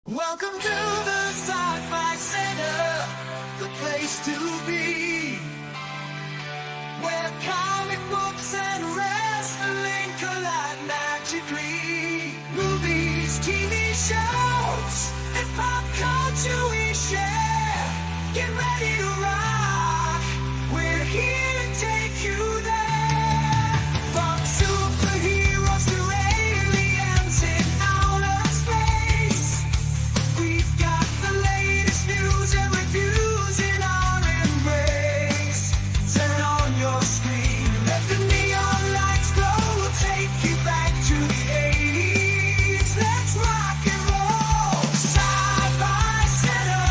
Welcome to the Sci-Fi Center, the place to be, where comic books and wrestling collide magically. Movies, TV shows, and pop culture we share. Get ready to rock, we're here to take you there. From superheroes to aliens in outer space, we've got the latest news and reviews in our embrace. Turn on your screen, let the neon lights glow. We'll take you back to the 80s. Let's rock and roll. Sci-Fi Center,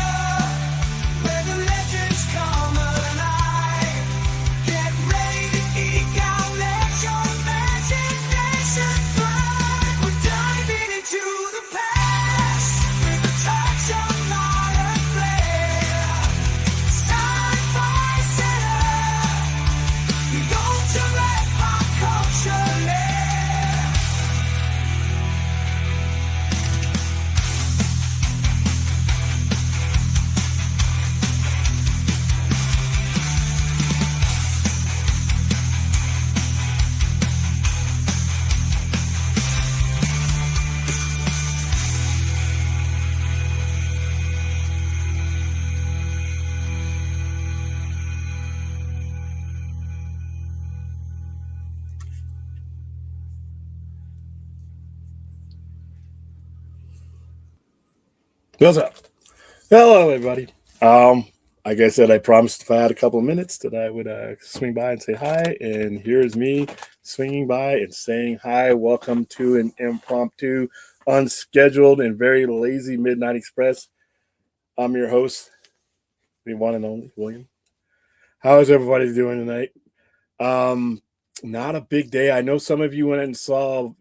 where the legends come alive. Get ready to geek out, let your imagination fly. We're diving into the past with a touch of modern flair. Sci-Fi Center, the ultimate pop culture lair. What's up? Hello, everybody. Like I said, I promised if I had a couple of minutes that I would swing by and say hi. And here's me swinging by and saying hi. Welcome to an impromptu, unscheduled, and very lazy Midnight Express. I'm your host, the one and only William. How is everybody doing tonight? Not a big day. I know some of you went and saw.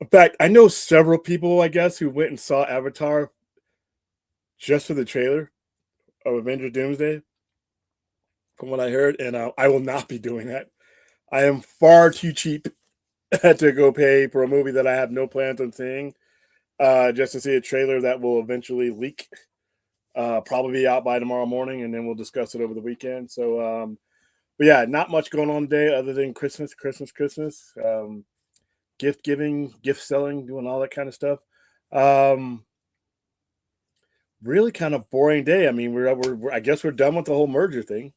In fact, I know several people, I guess, who went and saw Avatar just for the trailer of Avengers Doomsday, from what I heard, and I will not be doing that. I am far too cheap to go pay for a movie that I have no plans on seeing, just to see a trailer that will eventually leak. Probably be out by tomorrow morning, and then we'll discuss it over the weekend. So, but yeah, not much going on today other than Christmas. Gift giving, gift selling, doing all that kind of stuff. Um, Really kind of boring day. I mean, we're I guess we're done with the whole merger thing.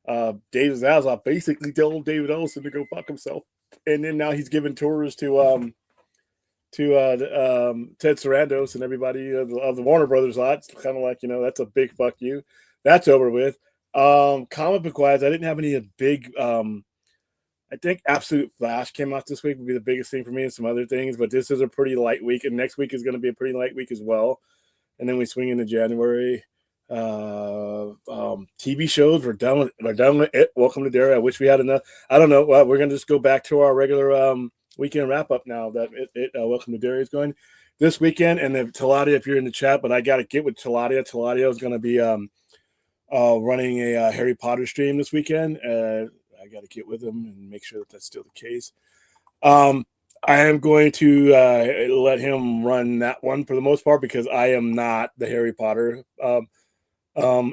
David Zaslav basically told David Ellison to go fuck himself, and then now he's giving tours to Ted Sarandos and everybody of the Warner Brothers lot. It's kind of like, that's a big fuck you. That's over with. Comic book wise, I didn't have any big. I think Absolute Flash came out this week would be the biggest thing for me, and some other things. But this is a pretty light week, and next week is going to be a pretty light week as well. And then we swing into January. TV shows, we're done with it. Welcome to Derry. I wish we had enough. I don't know. Well, we're gonna just go back to our regular weekend wrap up now that Welcome to Derry is going this weekend. And then Taladia, if you're in the chat, but I got to get with Taladia. Taladia is going to be running a Harry Potter stream this weekend. I got to get with him and make sure that that's still the case. I am going to let him run that one for the most part because I am not the Harry Potter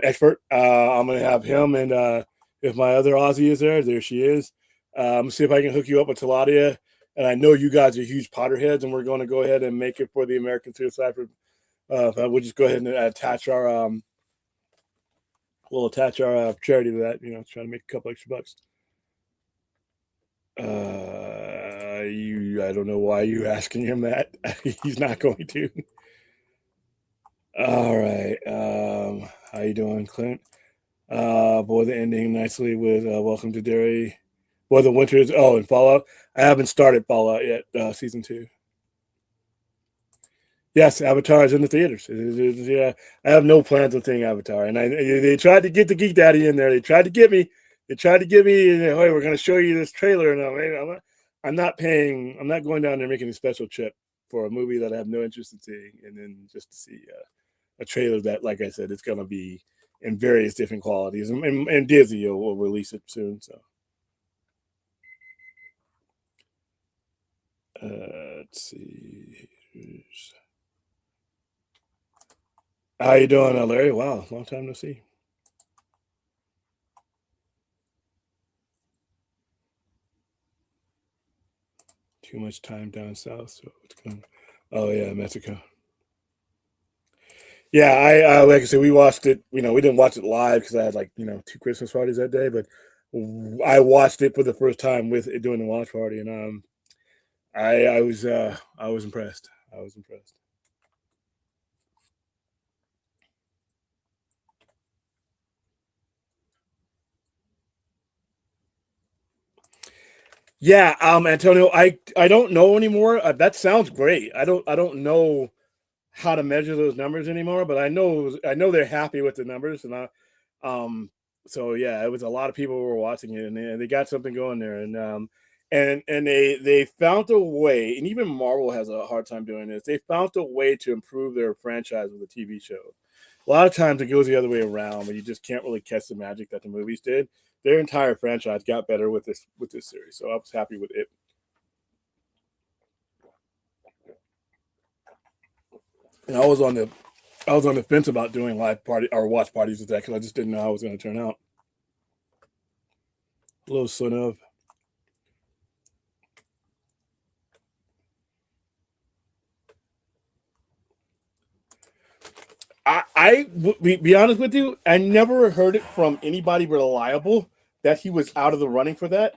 expert. I'm going to have him, and if my other Aussie is there she is. See if I can hook you up with Taladia. And I know you guys are huge Potterheads, and we're going to go ahead and make it for the American Suicide. We'll just go ahead and attach our charity to that. Trying to make a couple extra bucks. I don't know why you're asking him that. He's not going to. All right. How you doing, Clint? Boy, the ending nicely with Welcome to Derry. Boy, the winter is. Oh, and Fallout. I haven't started Fallout yet. Season 2. Yes, Avatar is in the theaters. Yeah, I have no plans on seeing Avatar, and they tried to get the Geek Daddy in there. They tried to get me. Hey, we're going to show you this trailer, and I'm not paying. I'm not going down there making a special trip for a movie that I have no interest in seeing, and then just to see a trailer that, like I said, it's going to be in various different qualities, and Disney will release it soon. So, let's see. How you doing, Larry? Wow, long time no see. Too much time down south, so it's going. Oh yeah, Mexico. Yeah, I like I said, we watched it. We didn't watch it live because I had like two Christmas parties that day, but I watched it for the first time with doing the watch party, and I was impressed. I was impressed. Yeah, Antonio, I don't know anymore. That sounds great. I don't know how to measure those numbers anymore, but I know they're happy with the numbers, and um, so yeah, it was a lot of people who were watching it, and they got something going there, and they found a way, and even Marvel has a hard time doing this. They found a way to improve their franchise with a TV show. A lot of times it goes the other way around, but you just can't really catch the magic that the movies did. Their entire franchise got better with this series, so I was happy with it. And I was on the fence about doing live party or watch parties with that because I just didn't know how it was going to turn out. A little son of. Be honest with you, I never heard it from anybody reliable that he was out of the running for that.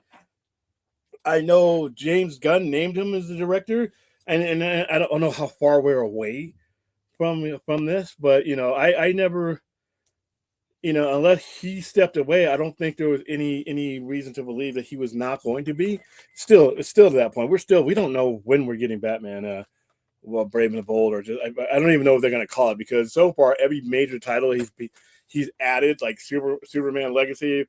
I know James Gunn named him as the director, and I don't know how far we're away from this, but I never, unless he stepped away, I don't think there was any reason to believe that he was not going to be. Still, it's still to that point. We don't know when we're getting Batman. Well, Brave and the Bold, or I don't even know what they're going to call it because so far every major title he's added, like Superman Legacy,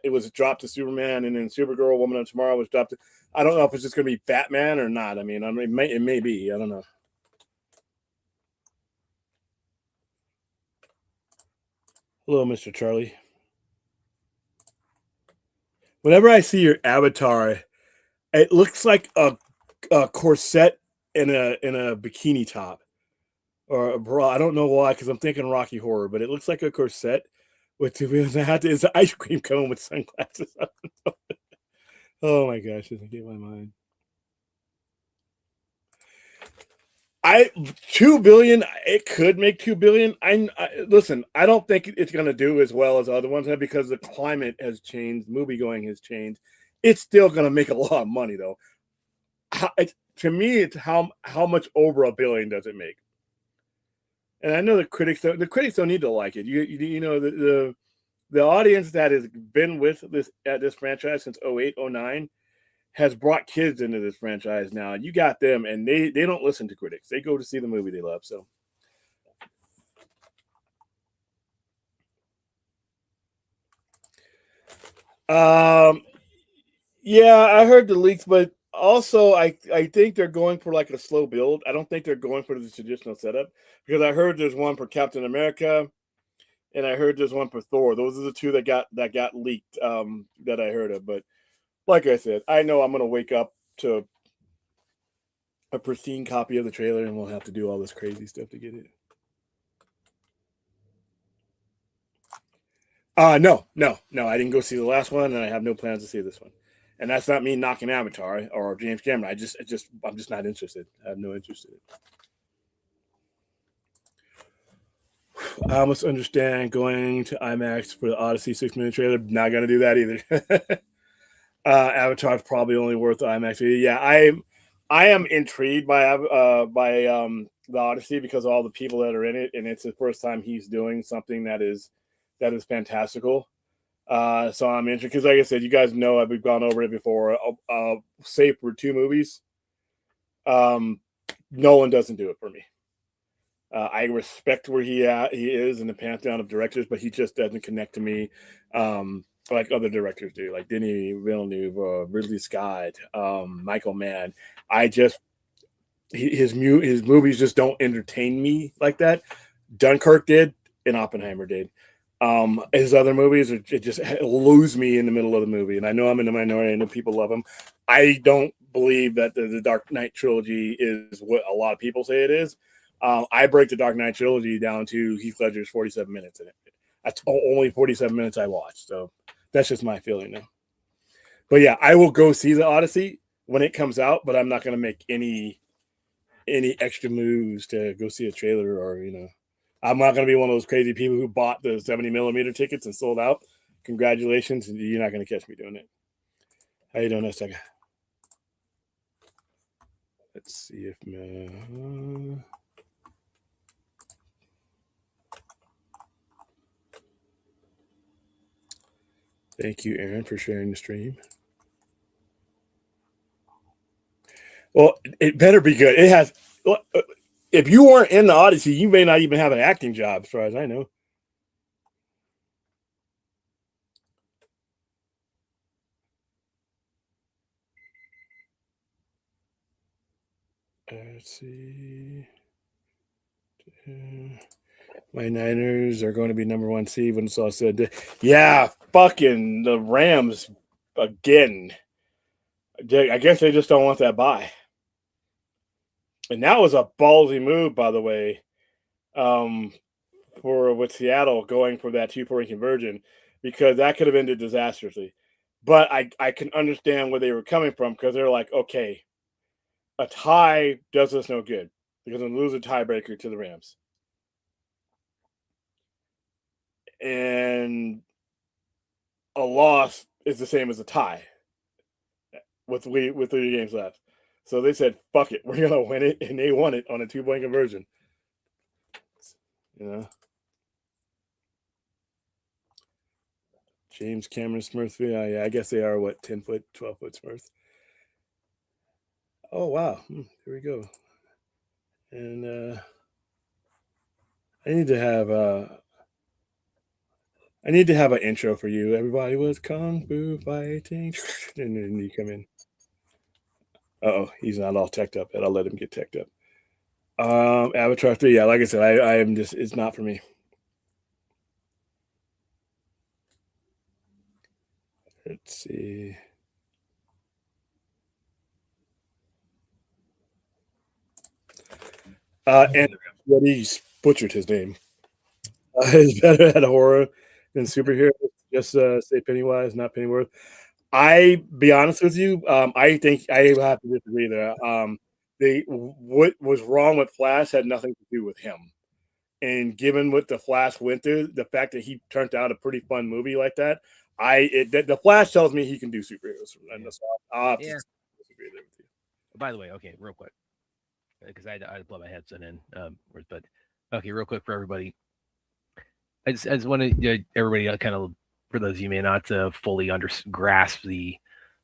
it was dropped to Superman, and then Supergirl, Woman of Tomorrow was dropped to. I don't know if it's just going to be Batman or not. It may be. I don't know. Hello, Mr. Charlie. Whenever I see your avatar, it looks like a corset in a bikini top or a bra. I don't know why, because I'm thinking Rocky Horror, but it looks like a corset with that is an ice cream cone with sunglasses on. Oh my gosh, doesn't get my mind. I 2 billion. It could make 2 billion. Listen. I don't think it's going to do as well as other ones have because the climate has changed. Movie going has changed. It's still going to make a lot of money though. To me, it's how much over 1 billion does it make? And I know the critics don't need to like it. The audience that has been with this franchise since 08, 09 has brought kids into this franchise now. You got them, and they don't listen to critics. They go to see the movie they love. So, um, yeah, I heard the leaks, but also I think they're going for like a slow build. I don't think they're going for the traditional setup because I heard there's one for Captain America, and I heard there's one for Thor. Those are the two that got leaked. That I heard of, but like I said, I know I'm gonna wake up to a pristine copy of the trailer, and we'll have to do all this crazy stuff to get it. No, no, no. I didn't go see the last one, and I have no plans to see this one. And that's not me knocking Avatar or James Cameron. I'm just not interested. I have no interest in it. I almost understand going to IMAX for the Odyssey 6 minute trailer. Not gonna do that either. Avatar's probably only worth the IMAX. Yeah, I am intrigued by the Odyssey because of all the people that are in it, and it's the first time he's doing something that is fantastical. So I'm interested because, like I said, you guys know we've gone over it before. Save for two movies, um, Nolan doesn't do it for me. I respect where he is in the pantheon of directors, but he just doesn't connect to me like other directors do, like Denis Villeneuve, Ridley Scott, Michael Mann. I just his movies just don't entertain me like that. Dunkirk did, and Oppenheimer did. His other movies it just lose me in the middle of the movie, and I know I'm in the minority. I know people love him. I don't believe that the Dark Knight trilogy is what a lot of people say it is. I break the Dark Knight trilogy down to Heath Ledger's 47 minutes in it. That's only 47 minutes I watched, so that's just my feeling now. But yeah, I will go see the Odyssey when it comes out, but I'm not going to make any extra moves to go see a trailer, or I'm not going to be one of those crazy people who bought the 70mm tickets and sold out. Congratulations, you're not going to catch me doing it. How you doing, Second? Let's see if thank you, Aaron, for sharing the stream. Well, it better be good. It has. If you weren't in the Odyssey, you may not even have an acting job, as far as I know. Let's see. My Niners are going to be number 1 seed when it's all said. Yeah, fucking the Rams again. I guess they just don't want that bye. And that was a ballsy move, by the way, with Seattle going for that 2-point conversion, because that could have ended disastrously. But I can understand where they were coming from, because they're like, okay, a tie does us no good because we lose a tiebreaker to the Rams. And a loss is the same as a tie with 3 games left. So they said, fuck it, we're going to win it. And they won it on a 2-point conversion. James Cameron Smith. Yeah, I guess they are, 10-foot, 12-foot Smith. Oh, wow. Here we go. And I need to have an intro for you. Everybody was kung fu fighting. And then you come in. Uh-oh, he's not all teched up yet. I'll let him get teched up. Avatar 3, yeah, like I said, I am just, it's not for me. Let's see. And he butchered his name. It's better at horror than superhero. Just say Pennywise, not Pennyworth. I be honest with you. I think I have to disagree there. What was wrong with Flash had nothing to do with him. And given what the Flash went through, the fact that he turned out a pretty fun movie like that, the Flash tells me he can do superheroes. And so I'll have to disagree there with you. By the way, okay, real quick, because I had to plug my headset in. But okay, real quick for everybody. I just want to everybody kind of, for those of you may not fully grasp the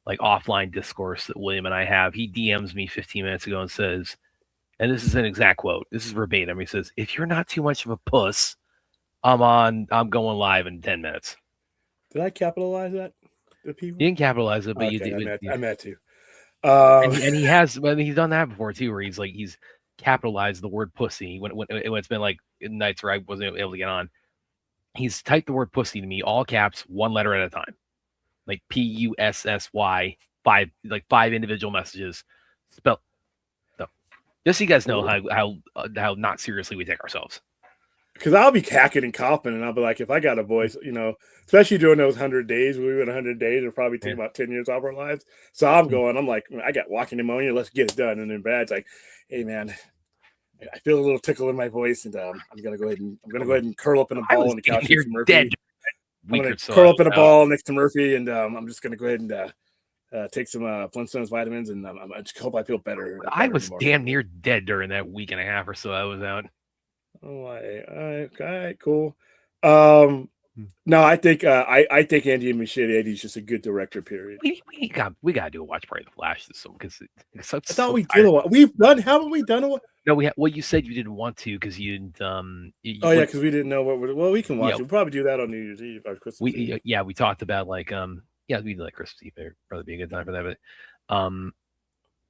offline discourse that William and I have. He DMs me 15 minutes ago and says, and this is an exact quote. This is verbatim. He says, "If you're not too much of a puss, I'm going live in 10 minutes." Did I capitalize that? You didn't capitalize it, but okay, you did. I meant to. And he has. I mean, he's done that before too, where he's capitalized the word pussy when it's been nights where I wasn't able to get on. He's typed the word pussy to me, all caps, 1 letter at a time, like PUSSY, 5 individual messages, spelled. So, just so you guys know how not seriously we take ourselves. Because I'll be cacking and coughing, and I'll be like, if I got a voice, especially during those 100 days, we were in 100 days, it'll probably take about 10 years off our lives. So I'm like, I got walking pneumonia, let's get it done. And then Brad's like, hey man, I feel a little tickle in my voice, and I'm gonna go ahead and curl up in a ball on the couch next to Murphy. Dead. I'm gonna curl up in a ball next to Murphy, and I'm just gonna go ahead and take some Flintstones vitamins, and I just hope I feel better. I was damn near dead during that week and a half or so I was out. Oh, all right, cool. No, I think Andy Muschietti is just a good director. Period. We got to do a watch party of the Flash this summer because I thought we did a we've done. Haven't we done a? No, we well, you said you didn't want to because you didn't. Because we didn't know what. We can watch it. We'll probably do that on New Year's Eve or Christmas Eve. We talked about we did Christmas Eve. It'd probably be a good time for that. But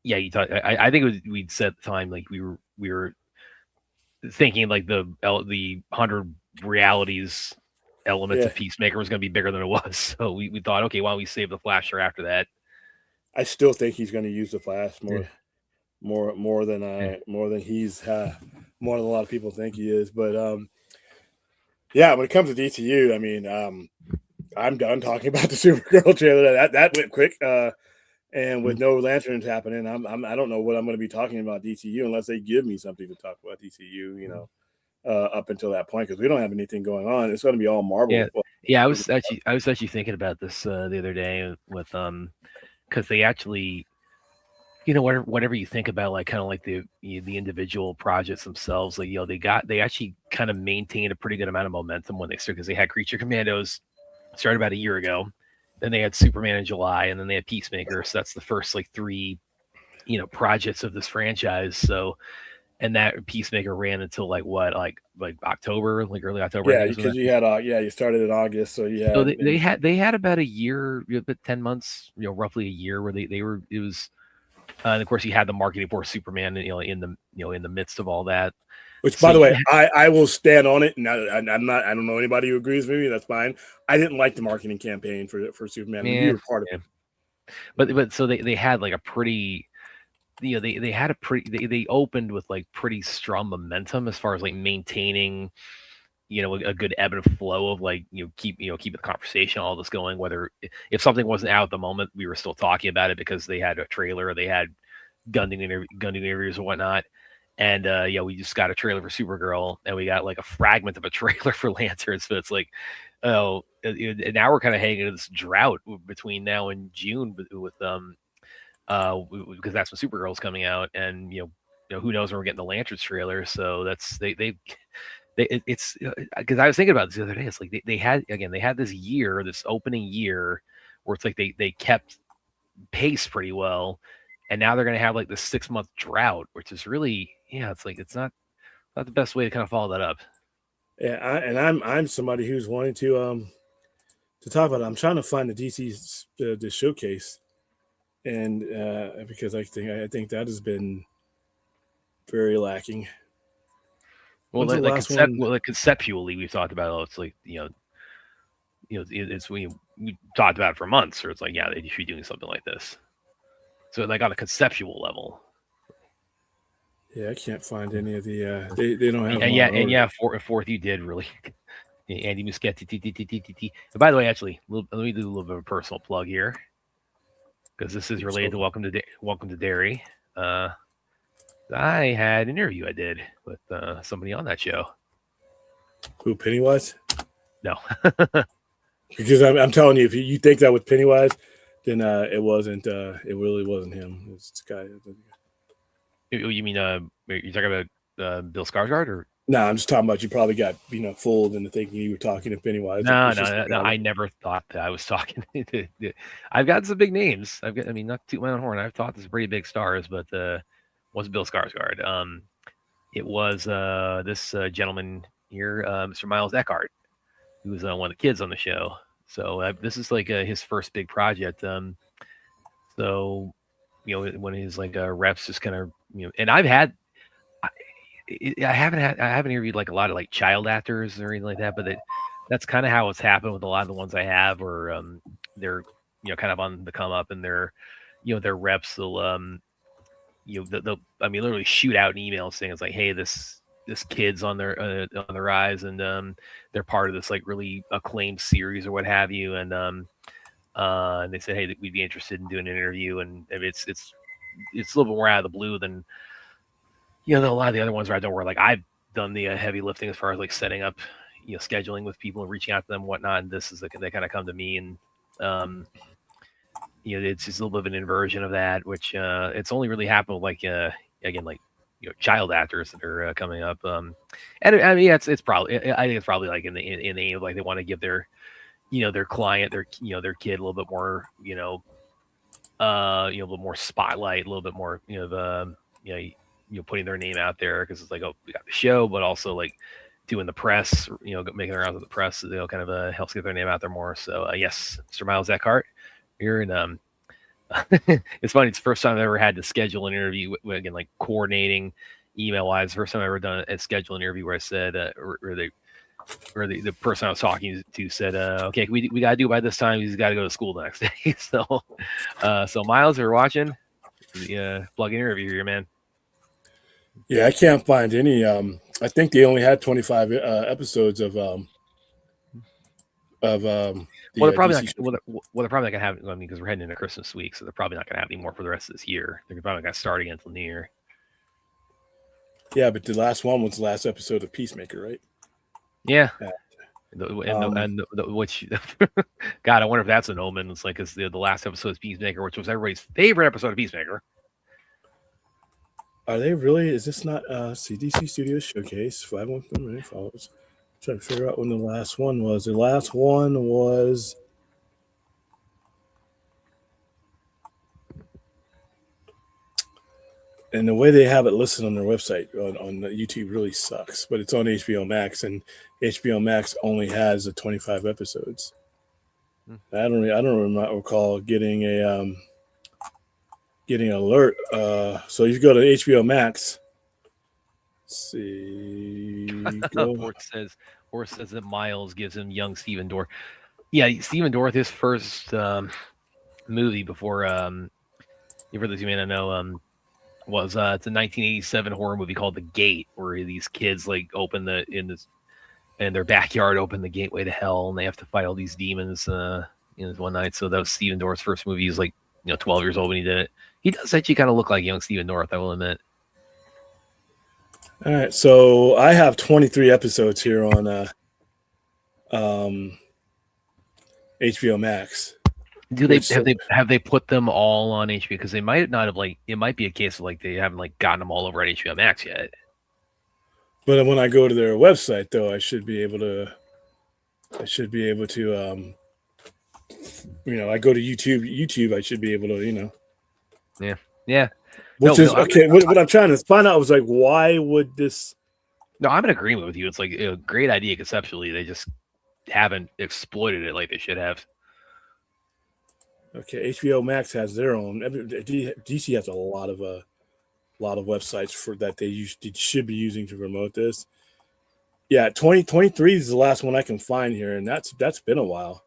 you talked. I think we'd said at the time we were thinking the 100 realities elements of Peacemaker was going to be bigger than it was. So we thought, okay, why don't we save the Flash for after that? I still think he's going to use the Flash more. more than more than a lot of people think he is. But yeah, when it comes to DCU, I mean, I'm done talking about the Supergirl trailer. That went quick. And with no lanterns happening, I don't know what I'm going to be talking about DCU unless they give me something to talk about DCU. Up until that point, because we don't have anything going on. It's going to be all Yeah, Marvel. Well, yeah. I was actually thinking about this the other day with because they actually, whatever you think about, like kind of like the individual projects themselves, like they actually kind of maintained a pretty good amount of momentum when they started, because they had Creature Commandos started about a year ago, then they had Superman in July, and then they had Peacemaker. So that's the first like three projects of this franchise. So, and that Peacemaker ran until like what, like October, like early October, I yeah, think is when because that. you had you started in August, so you So had they had about a year, about 10 months, roughly a year, where they were it was, and of course you had the marketing for Superman, in the midst of all that. which, So by the way, you I will stand on it. And I'm not. I don't know anybody who agrees with me. That's fine. I didn't like the marketing campaign for Superman. I mean, you yeah, were part of yeah. it. But so they had like a pretty, they had a pretty, they opened with like pretty strong momentum as far as like maintaining, a good ebb and flow of like, keep the conversation, all this going, whether if something wasn't out at the moment, we were still talking about it because they had a trailer, or they had gun interviews or whatnot. And yeah, we just got a trailer for Supergirl, and we got like a fragment of a trailer for Lantern. So it's like, oh, and now we're kind of hanging in this drought between now and June with because that's when Supergirl's coming out, and who knows when we're getting the Lanterns trailer. So that's it's because I was thinking about this the other day. It's like they had this year, this opening year, where it's like they kept pace pretty well, and now they're going to have like this 6 month drought, which is really, it's like it's not the best way to kind of follow that up. Yeah, I'm somebody who's wanting to talk about it. I'm trying to find the DC the showcase, and because I think that has been very lacking. Well, When's the last one? like conceptually, we've talked about, oh, it's like it's we talked about it for months, or it's like, yeah, they should be doing something like this. So like on a conceptual level. Yeah, I can't find any of the. They don't have And them yeah, on and order. yeah, fourth you did really. Andy Muschietti. And by the way, actually, let me do a little bit of a personal plug here, because this is related to Welcome to Dairy. I had an interview I did with somebody on that show. Who, Pennywise? No, Because I'm telling you, if you think that was Pennywise, then it wasn't. It really wasn't him. It's this guy. you mean you're talking about Bill Skarsgård, or No, I'm just talking about you probably got fooled into thinking you were talking to Pennywise. no, It's just no, no. I never thought that I was talking. I've got some big names. I mean, not to toot my own horn. I've talked to some pretty big stars, but wasn't Bill Skarsgård. It was this gentleman here, Mr. Miles Eckhart, who was one of the kids on the show. So this is like his first big project. So when his like reps just kind of, and I haven't interviewed like a lot of like child actors or anything like that, but that's kind of how it's happened with a lot of the ones I have, or they're kind of on the come up, and their reps, they'll they'll, I mean, literally shoot out an email saying it's like, hey, this kid's on their rise, and they're part of this like really acclaimed series or what have you, and they said, hey, we'd be interested in doing an interview, and it's a little bit more out of the blue than a lot of the other ones where like I've done the heavy lifting as far as like setting up, scheduling with people and reaching out to them and whatnot, and this is like they kind of come to me, and it's just a little bit of an inversion of that, which it's only really happened with like again, like child actors that are coming up, and I mean, it's probably, I think it's probably like in the aim of like they want to give their their client, their kid a little bit more, a little more spotlight, a little bit more putting their name out there, because it's like, oh, we got the show, but also like doing the press, making their rounds with the press, kind of helps get their name out there more. So yes, Mr. Miles Eckhart, you're in. It's funny. It's the first time I've ever had to schedule an interview. Again, like coordinating email wise. First time I ever done a schedule an interview where I said, or the person I was talking to said, okay, we got to do it by this time. He's got to go to school the next day. So Miles, if you're watching, the plug interview here, man. Yeah, I can't find any. I think they only had 25 episodes of the Well, they're probably DC not. show. They're probably not gonna have. I mean, because we're heading into Christmas week, so they're probably not gonna have any more for the rest of this year. They're probably not gonna start again until New Year. Yeah, but the last one was the last episode of Peacemaker, right? Yeah. Yeah. Which, God, I wonder if that's an omen. It's like the last episode of Peacemaker, which was everybody's favorite episode of Peacemaker. Are they really? Is this not CDC Studios Showcase 515 million followers? I'm trying to figure out when the last one was. The last one was. And the way they have it listed on their website on YouTube really sucks, but it's on HBO Max, and HBO Max only has the 25 episodes. I don't recall getting a getting an alert. So you go to HBO Max. Let's see. Horse says that Miles gives him young Stephen Dorff. Yeah, Stephen Dorff, his first movie before for those you may not know, was it's a 1987 horror movie called The Gate, where these kids like in their backyard open the gateway to hell, and they have to fight all these demons one night. So that was Stephen Dorff's first movie. He was 12 years old when he did it. He does actually kind of look like young Stephen Dorff, I will admit. All right, so I have 23 episodes here on HBO Max. Have they put them all on HBO? Because they might not have it might be a case of they haven't gotten them all over on HBO Max yet. But when I go to their website, though, I should be able to. I go to YouTube, I should be able to. Yeah. Okay. What I'm trying to find out was why would this? No, I'm in agreement with you. It's a great idea conceptually. They just haven't exploited it like they should have. Okay, HBO Max has their own. DC has a lot of websites for that they should be using to promote this. Yeah, 2023 is the last one I can find here, and that's been a while.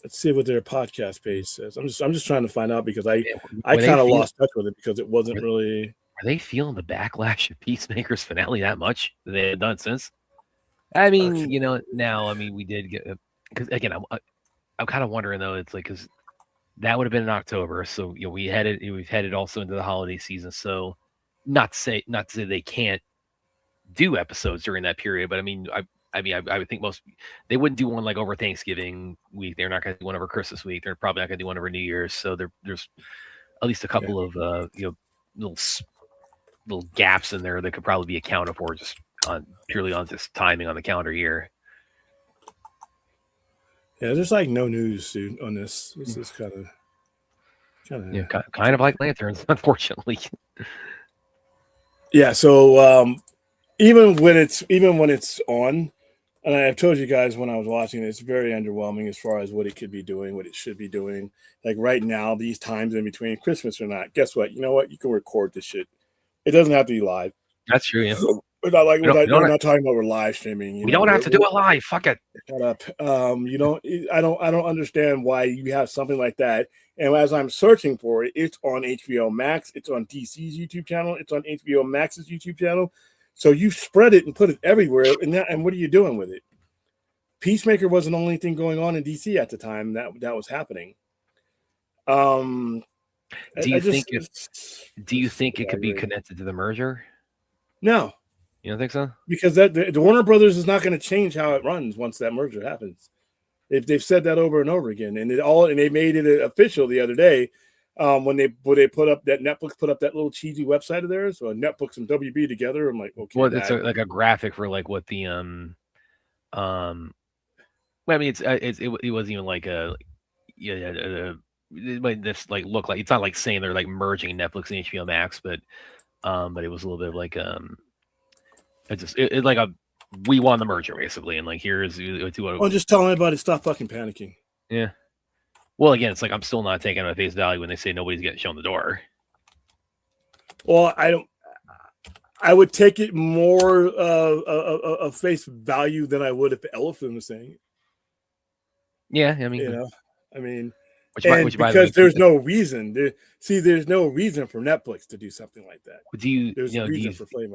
Let's see what their podcast page says. I'm just trying to find out because I kind of lost touch with it because it wasn't really. Are they feeling the backlash of Peacemaker's finale that much that they had done since? I mean, now we did get because again I'm kind of wondering though. It's because that would have been in October, so we've headed also into the holiday season. So not to say they can't do episodes during that period, but I would think they wouldn't do one over Thanksgiving week. They're not going to do one over Christmas week. They're probably not going to do one over New Year's. So there's at least a couple of little gaps in there that could probably be accounted for just purely on just timing on the calendar year. Yeah, there's no news, dude, on this. This is kind of like Lanterns, unfortunately. Yeah, so even when it's on, and I've told you guys when I was watching it, it's very underwhelming as far as what it could be doing, what it should be doing. Right now, these times in between Christmas or not, guess what? You know what? You can record this shit. It doesn't have to be live. That's true. Yeah. We're not talking about we're live streaming. We don't have to do it live. Fuck it. Shut up. I don't understand why you have something like that. And as I'm searching for it, it's on HBO Max. It's on DC's YouTube channel. It's on HBO Max's YouTube channel. So you spread it and put it everywhere. And what are you doing with it? Peacemaker wasn't the only thing going on in DC at the time that was happening. Do you think it could be connected to the merger? No. You don't think so? Because the Warner Brothers is not going to change how it runs once that merger happens. They've said that over and over again, and they made it official the other day when they put up that Netflix put up that little cheesy website of theirs, so Netflix and WB together. I'm like, okay. Well, it's like a graphic for what the Well, I mean, it wasn't even it might just look like it's not saying they're merging Netflix and HBO Max, but it was a little bit of we won the merger basically, and here's just tell everybody stop fucking panicking. Yeah. Well, again, it's I'm still not taking it at face value when they say nobody's getting shown the door. Well, I would take it more of face value than I would if the elephant was saying it. Yeah, I mean, And by the way, because there's no reason, there's no reason for Netflix to do something like that. do you There's you a know do reason you for Flame.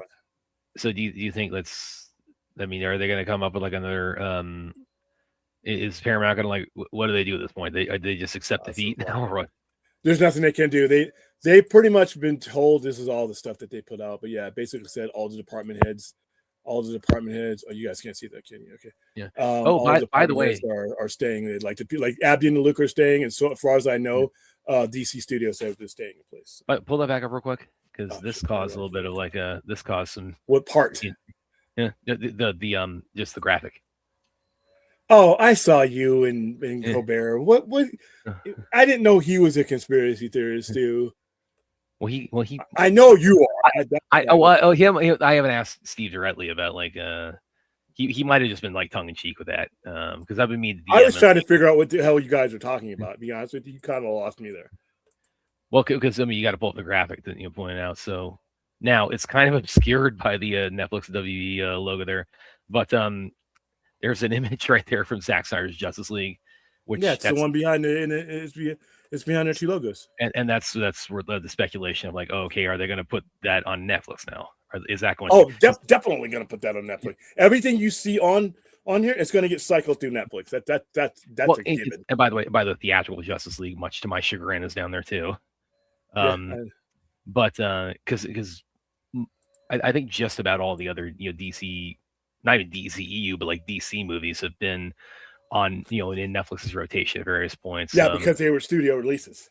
so do you think let's I mean, are they going to come up with like another is Paramount going to like what do they do at this point? They just accept defeat now or what? There's nothing they can do. They pretty much been told this is all the stuff that they put out. But yeah, basically said all the department heads. Oh, you guys can't see that, can you? Okay. Yeah. Oh, All the by the department heads way, are staying. Like Abdi and Luke are staying, and so as far as I know, DC Studios has been staying in place. but pull that back up real quick because this sure, caused a little bit of like this caused some. What part? Yeah, the just the graphic. Oh, I saw you and Colbert. What? I didn't know he was a conspiracy theorist too. Well, he. I know you are. I haven't asked Steve directly about like he might have just been like tongue in cheek with that because I've been meaning. I was trying to figure out what the hell you guys are talking about. To be honest with you, kind of lost me there. Well, because I mean, you got to pull up the graphic that you pointed out. So now it's kind of obscured by the Netflix WB logo there, but there's an image right there from Zack Snyder's Justice League, which it's the one behind it's behind their two logos, and that's where the speculation of like, oh, okay, are they going to put that on Netflix now? Or is that going? Definitely going to put that on Netflix. Everything you see on here, it's going to get cycled through Netflix. That's a given. And by the theatrical Justice League, much to my chagrin, is down there too. But because I think just about all the other DC, not even DCEU, but like DC movies have been on in Netflix's rotation at various points. Yeah, because they were studio releases.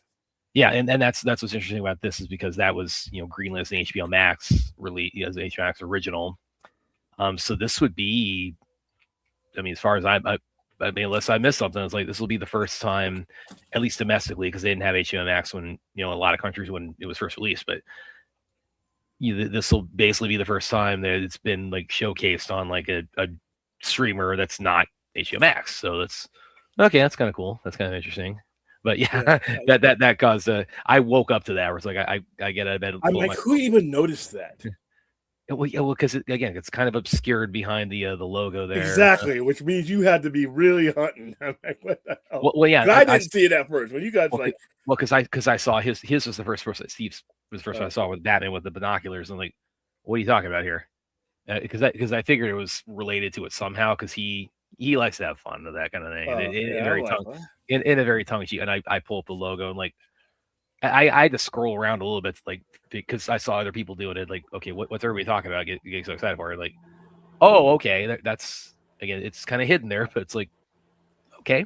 Yeah, and that's what's interesting about this is because that was greenlit as an HBO Max release as an HBO Max original. So this would be, I mean, as far as I mean, unless I missed something, it's like this will be the first time, at least domestically, because they didn't have HBO Max when a lot of countries when it was first released, but this will basically be the first time that it's been like showcased on like a streamer that's not HBO Max. So that's okay. That's kind of cool. That's kind of interesting. But yeah, that caused I woke up to that. Where it's like I get out of bed. I'm like, who even noticed that? Well, because again, it's kind of obscured behind the logo there. Exactly, which means you had to be really hunting. I'm like, what the hell? Well, yeah, I didn't see it at first. When you guys because I saw his was the first person. Steve's was the first one I saw with Batman with the binoculars. And like, what are you talking about here? Because I figured it was related to it somehow because he likes to have fun with that kind of thing in a very tongue cheek. And I pull up the logo and like. I had to scroll around a little bit, like because I saw other people doing it. Like, okay, what's everybody talking about? Getting so excited for it. Like, oh, okay, that's again, it's kind of hidden there, but it's like, okay.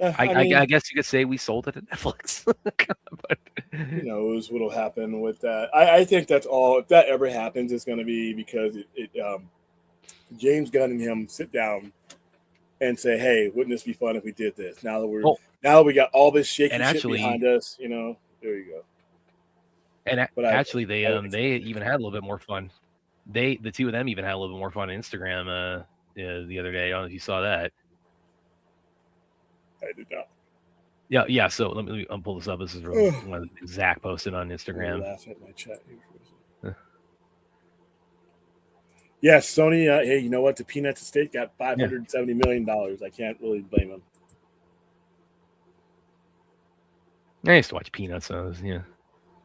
I guess you could say we sold it to Netflix. But who knows what'll happen with that? I think that's all. If that ever happens, it's going to be because James Gunn and him sit down and say, "Hey, wouldn't this be fun if we did this?" Now that we got all this shaky shit behind us, there you go. And actually, they even had a little bit more fun. The two of them even had a little bit more fun on Instagram the other day. I don't know if you saw that. I did not. Yeah. So let me pull this up. This is one that Zach posted on Instagram. Laugh at my chat here. Yes, Sony. Hey, you know what? The Peanuts estate got $570 million. I can't really blame them. I used to watch Peanuts. I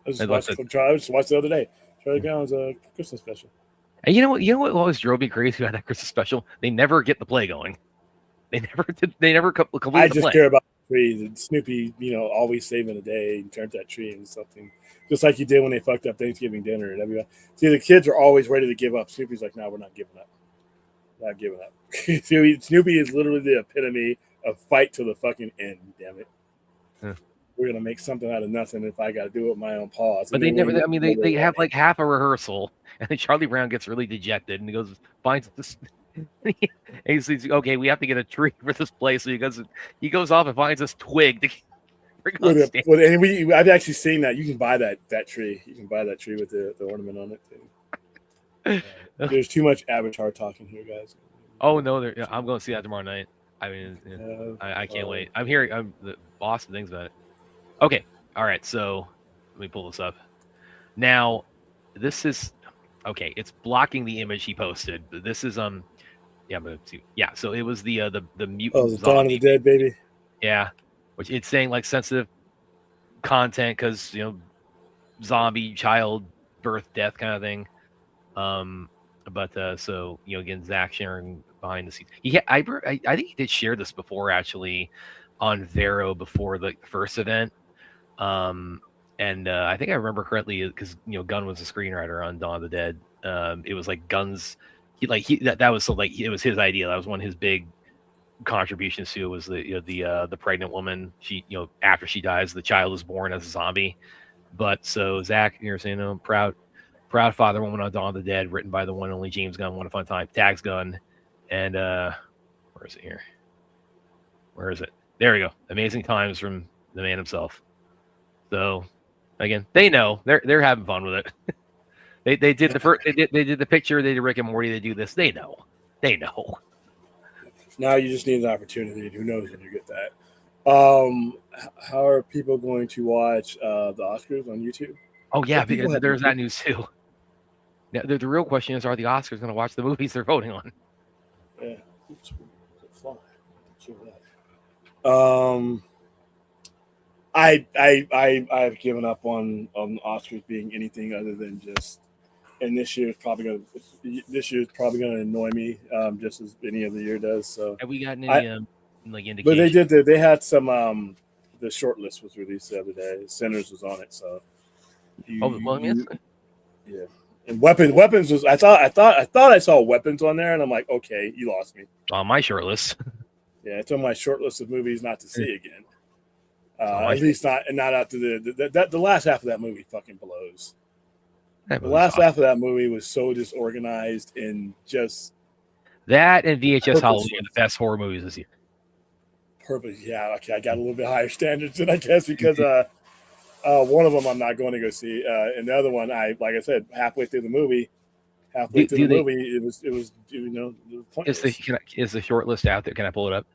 just watched the other day. Charlie Brown's Christmas special. And you know what always drove me crazy about that Christmas special? They never get the play going. They never did. They never complete the play. I just care about the trees. And Snoopy, always saving a day and turned that tree into something. Just like you did when they fucked up Thanksgiving dinner and everyone. See, the kids are always ready to give up. Snoopy's like, no, we're not giving up. Not giving up. Snoopy is literally the epitome of fight to the fucking end, damn it. Huh. We're going to make something out of nothing if I got to do it with my own paws. But they never, they have like half a rehearsal and then Charlie Brown gets really dejected and he goes, finds this. And he says, okay, we have to get a tree for this place. So he goes off and finds this twig to and I've actually seen that. You can buy that tree. You can buy that tree with the ornament on it. There's too much Avatar talking here, guys. Oh no, I'm going to see that tomorrow night. I mean, I can't wait. I'm hearing the awesome things about it. Okay, all right. So let me pull this up. Now, this is okay. It's blocking the image he posted. This is So it was the mutant. Oh, the Dawn of the Dead, baby. Yeah. which it's saying like sensitive content because zombie child birth death kind of thing. But so again, Zach sharing behind the scenes. I think he did share this before actually on Vero before the first event. And I think I remember correctly because Gunn was a screenwriter on Dawn of the Dead. It was like Gunn's. That was so like it was his idea. That was one of his big contributions to it was the pregnant woman. She after she dies, the child is born as a zombie. But so Zach, you're saying proud father woman on Dawn of the Dead, written by the one and only James Gunn. One Upon a Time, tags Gunn, and where is it here? Where is it? There we go. Amazing Times from the man himself. So again, they know they're having fun with it. they did the first. They did the picture. They did Rick and Morty. They do this. They know. Now you just need an opportunity. Who knows when you get that? How are people going to watch the Oscars on YouTube? Oh yeah, because there's that news too. Now, the real question is, are the Oscars going to watch the movies they're voting on? Yeah. I've given up on Oscars being anything other than just. And this year is probably going to annoy me just as any other year does. So have we gotten any like indication? But they did. They had some. The short list was released the other day. Sinners was on it. So. Yeah. And weapons was. I thought I saw Weapons on there, and I'm like, okay, you lost me. On my short list. Yeah, it's on my short list of movies not to see again. At least not after the last half of that movie fucking blows. The last half of that movie was so disorganized and just that and VHS Halloween are the best horror movies this year. Purpose, yeah. Okay, I got a little bit higher standards than I guess because one of them I'm not going to go see, and the other one like I said, halfway through the movie, it was pointless. Is the short list out there? Can I pull it up?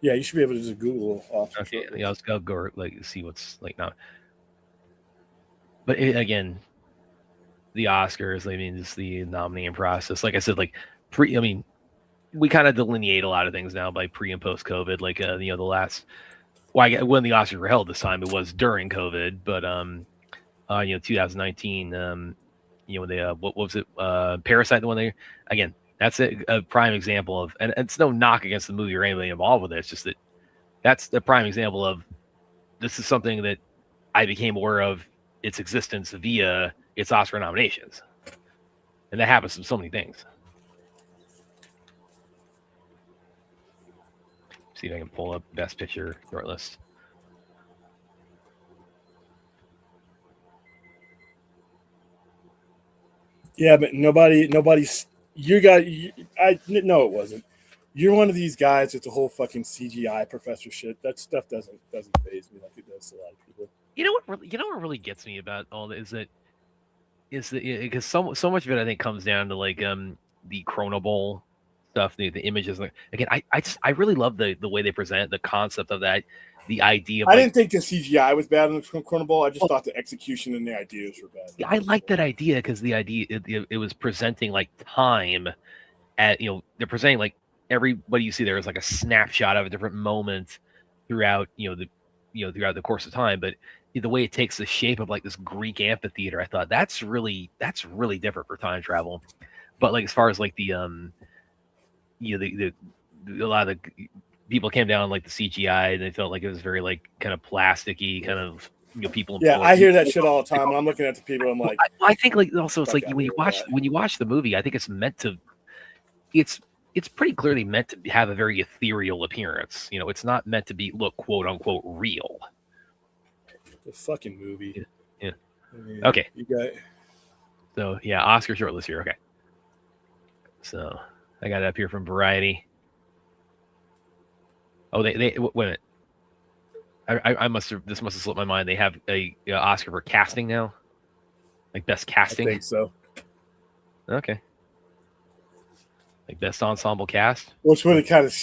Yeah, you should be able to just Google off. Okay, I'll go like see what's like now. But again, the Oscars, I mean, just the nominating process. Like I said, like we kind of delineate a lot of things now by pre and post COVID. Like the last, when the Oscars were held this time, it was during COVID, but 2019, when they what was it, Parasite, the one they again. That's a prime example of, and it's no knock against the movie or anybody involved with it. It's just that's the prime example of this is something that I became aware of its existence via its Oscar nominations. And that happens to so many things. See if I can pull up Best Picture short list. Yeah, but nobody's. No, it wasn't. You're one of these guys with the whole fucking CGI professor shit. That stuff doesn't faze me like it does to a lot of people. You know what really gets me about all that is that because so much of it I think comes down to like the Chronoball stuff, the images. Again, I really love the way they present the concept of that, the idea. Of, I didn't think the CGI was bad in the Chronoball. I just thought the execution and the ideas were bad. Yeah, I like that idea because the idea it was presenting like time at they're presenting like everybody you see there is like a snapshot of a different moment throughout throughout the course of time, but the way it takes the shape of like this Greek amphitheater, I thought that's really different for time travel. But like as far as like the a lot of the people came down like the CGI and they felt like it was very like kind of plasticky, kind of people. Yeah, I hear that shit all the time. And I'm looking at the people. I'm like, I think like also it's like when you watch the movie, I think it's meant to. It's pretty clearly meant to have a very ethereal appearance. It's not meant to be look quote unquote real. The fucking movie. Yeah. I mean, okay. You got. So yeah, Oscar shortlist here. Okay. So I got it up here from Variety. Oh, they wait a minute. This must have slipped my mind. They have a Oscar for casting now, like best casting. I think so. Okay. Like best ensemble cast. Which really kind of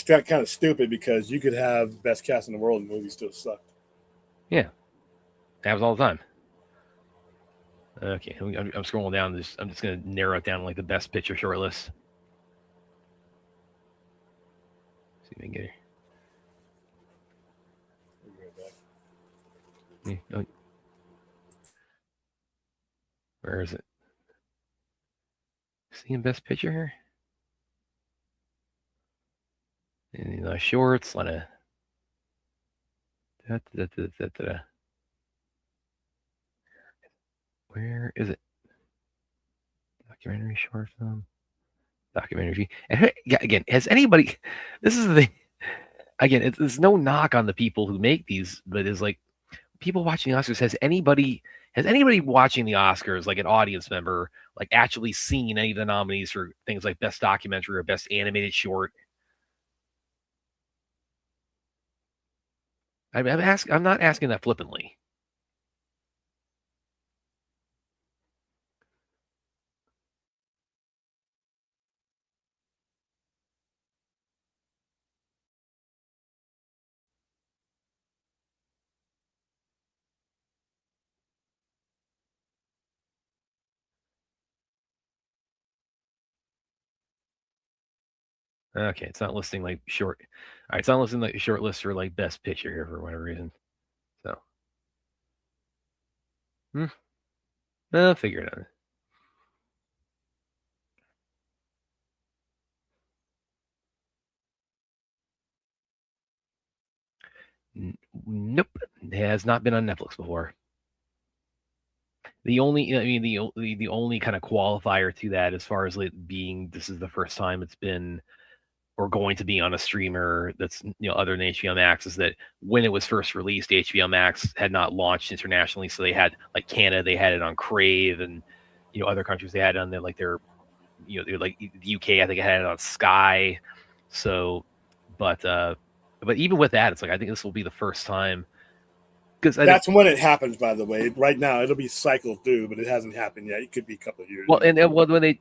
stupid because you could have best cast in the world and the movie still sucked. Yeah, that happens all the time. Okay, I'm scrolling down. I'm just going to narrow it down to like the best picture shortlist. See if I can get here. back. Yeah, where is it? Seeing best picture here? And shorts, a lot of. Where is it? Documentary short film. Documentary. And yeah, again, has anybody? This is the thing. Again, it's no knock on the people who make these, but it's like people watching the Oscars. Has anybody watching the Oscars, like an audience member, like actually seen any of the nominees for things like best documentary or best animated short? I'm not asking that flippantly. Okay, it's not listing like short. All right, it's not listing like a short list for like best picture here for whatever reason. So, I'll figure it out. Nope, it has not been on Netflix before. The only, I mean, the only kind of qualifier to that, as far as it being, this is the first time it's been or going to be on a streamer that's other than HBO Max, is that when it was first released, HBO Max had not launched internationally, so they had like Canada, they had it on Crave, and other countries they had it on their they're like the UK, I think it had it on Sky. So, but even with that, it's like I think this will be the first time. Because that's when it happens, by the way. Right now, it'll be cycled through, but it hasn't happened yet. It could be a couple of years. Well,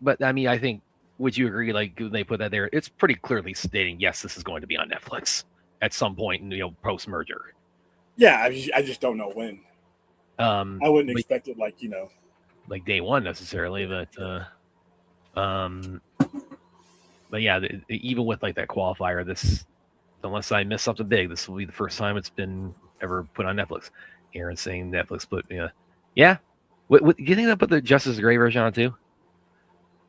but I mean, I think, would you agree? Like when they put that there, it's pretty clearly stating, yes, this is going to be on Netflix at some point, post merger. Yeah, I just don't know when. I wouldn't expect it like day one necessarily, but yeah, even with like that qualifier, this, unless I miss something big, this will be the first time it's been ever put on Netflix. Aaron's saying Netflix put, yeah. What do you think they'll put the Justice Gray version on too?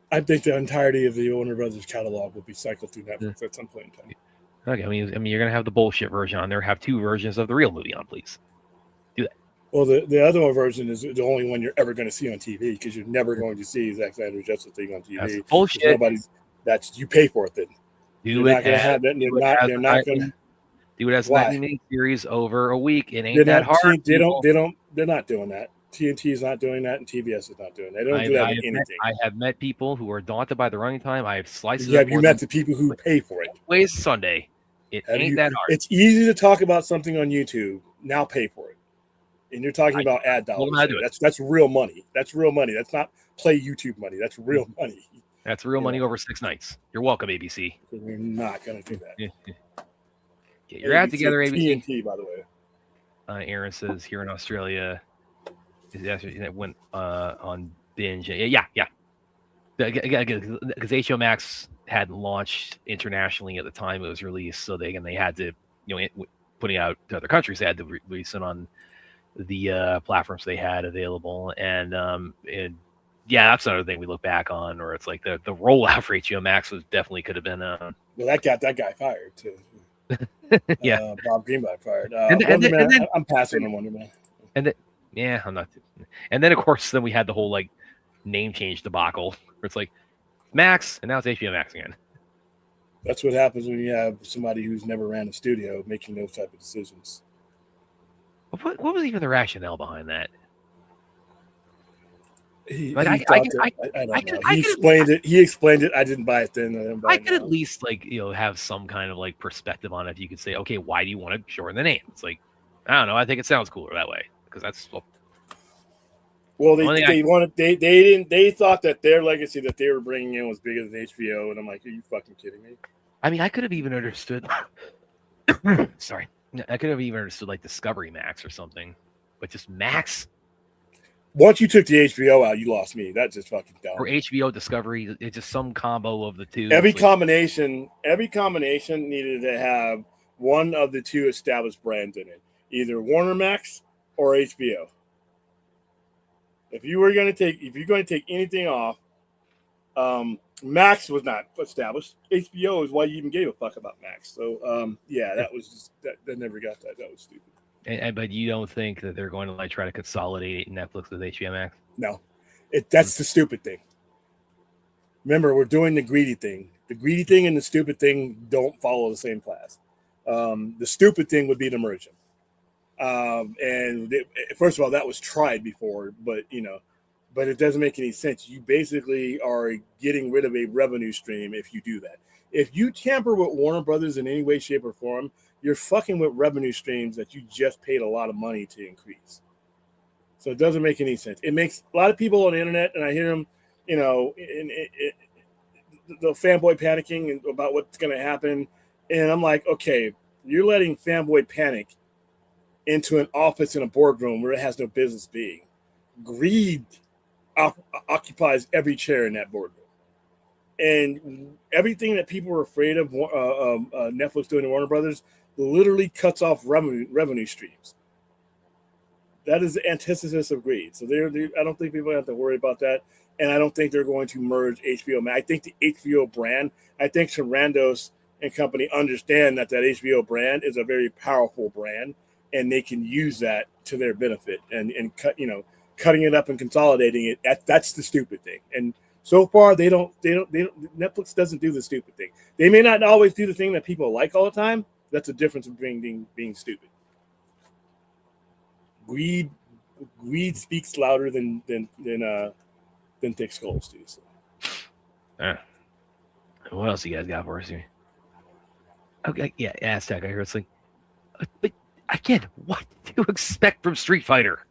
I think the entirety of the Warner Brothers catalog will be cycled through Netflix at some point in time. Okay, I mean, you're gonna have the bullshit version on there. Have two versions of the real movie on, please. Do that. Well, the other one version is the only one you're ever going to see on TV, because you're never going to see Zack Snyder's Justice League on TV. That's bullshit. You pay for it then. You're not gonna have that. They're not going to do it as an 90-minute series over a week. It ain't that hard. They're not doing that. TNT is not doing that, and TBS is not doing that. They don't do that with anything. I have met people who are daunted by the running time. I have slices. Have you met the people who pay for it? Ways Sunday. It ain't that hard. It's easy to talk about something on YouTube. Now pay for it. And you're talking about ad dollars. That's real money. That's real money. That's not play YouTube money. That's real money. That's real money over 6 nights. You're welcome, ABC. We're not going to do that. Get your ad together, ABC. TNT, by the way. Aaron says here in Australia, it went on binge. Yeah. Because HBO Max hadn't launched internationally at the time it was released, so they had to, putting out to other countries, they had to release it on the platforms they had available, and yeah, that's another thing we look back on, or it's like the rollout for HBO Max definitely could have been. Well, that got that guy fired too. Yeah, Bob Greenblatt fired. I'm passing on Wonder Man. I'm not. And then of course, we had the whole like name change debacle, where it's like Max, and now it's HBO Max again. That's what happens when you have somebody who's never ran a studio making those type of decisions. What was even the rationale behind that? He explained it. He explained it. I didn't buy it then. I could at least have some kind of like perspective on it. If you could say, okay, why do you want to shorten the name? It's like, I don't know. I think it sounds cooler that way, because that's. Well, they thought that their legacy that they were bringing in was bigger than HBO, and I'm like, are you fucking kidding me? I mean, I could have even understood. Sorry, I could have even understood like Discovery Max or something, but just Max. Once you took the HBO out, you lost me. That's just fucking dumb. Or HBO Discovery, it's just some combo of the two. Every combination needed to have one of the two established brands in it. either Warner Max or HBO. If you're going to take anything off, Max was not established. HBO is why you even gave a fuck about Max. So yeah, that was just that never got that. That was stupid. But you don't think that they're going to like try to consolidate Netflix with HBO Max? No, that's the stupid thing. Remember, we're doing the greedy thing. The greedy thing and the stupid thing don't follow the same class. The stupid thing would be the merger. First of all, that was tried before, but but it doesn't make any sense. You basically are getting rid of a revenue stream if you do that. If you tamper with Warner Brothers in any way, shape, or form, you're fucking with revenue streams that you just paid a lot of money to increase. So it doesn't make any sense. It makes a lot of people on the internet, and I hear them, the fanboy panicking about what's going to happen, and I'm like, okay, you're letting fanboy panic into an office in a boardroom where it has no business being. Greed occupies every chair in that boardroom. And everything that people were afraid of Netflix doing to Warner Brothers literally cuts off revenue streams. That is the antithesis of greed. So I don't think people have to worry about that. And I don't think they're going to merge HBO Max. I think the HBO brand, I think Sarandos and company understand that HBO brand is a very powerful brand, and they can use that to their benefit and cutting it up and consolidating it. That's the stupid thing. And so far they don't Netflix doesn't do the stupid thing. They may not always do the thing that people like all the time. That's the difference between being stupid. Greed speaks louder than thick skulls do. So. What else you guys got for us here? Okay, yeah, Aztec. I hear it's like, but again, what do you expect from Street Fighter?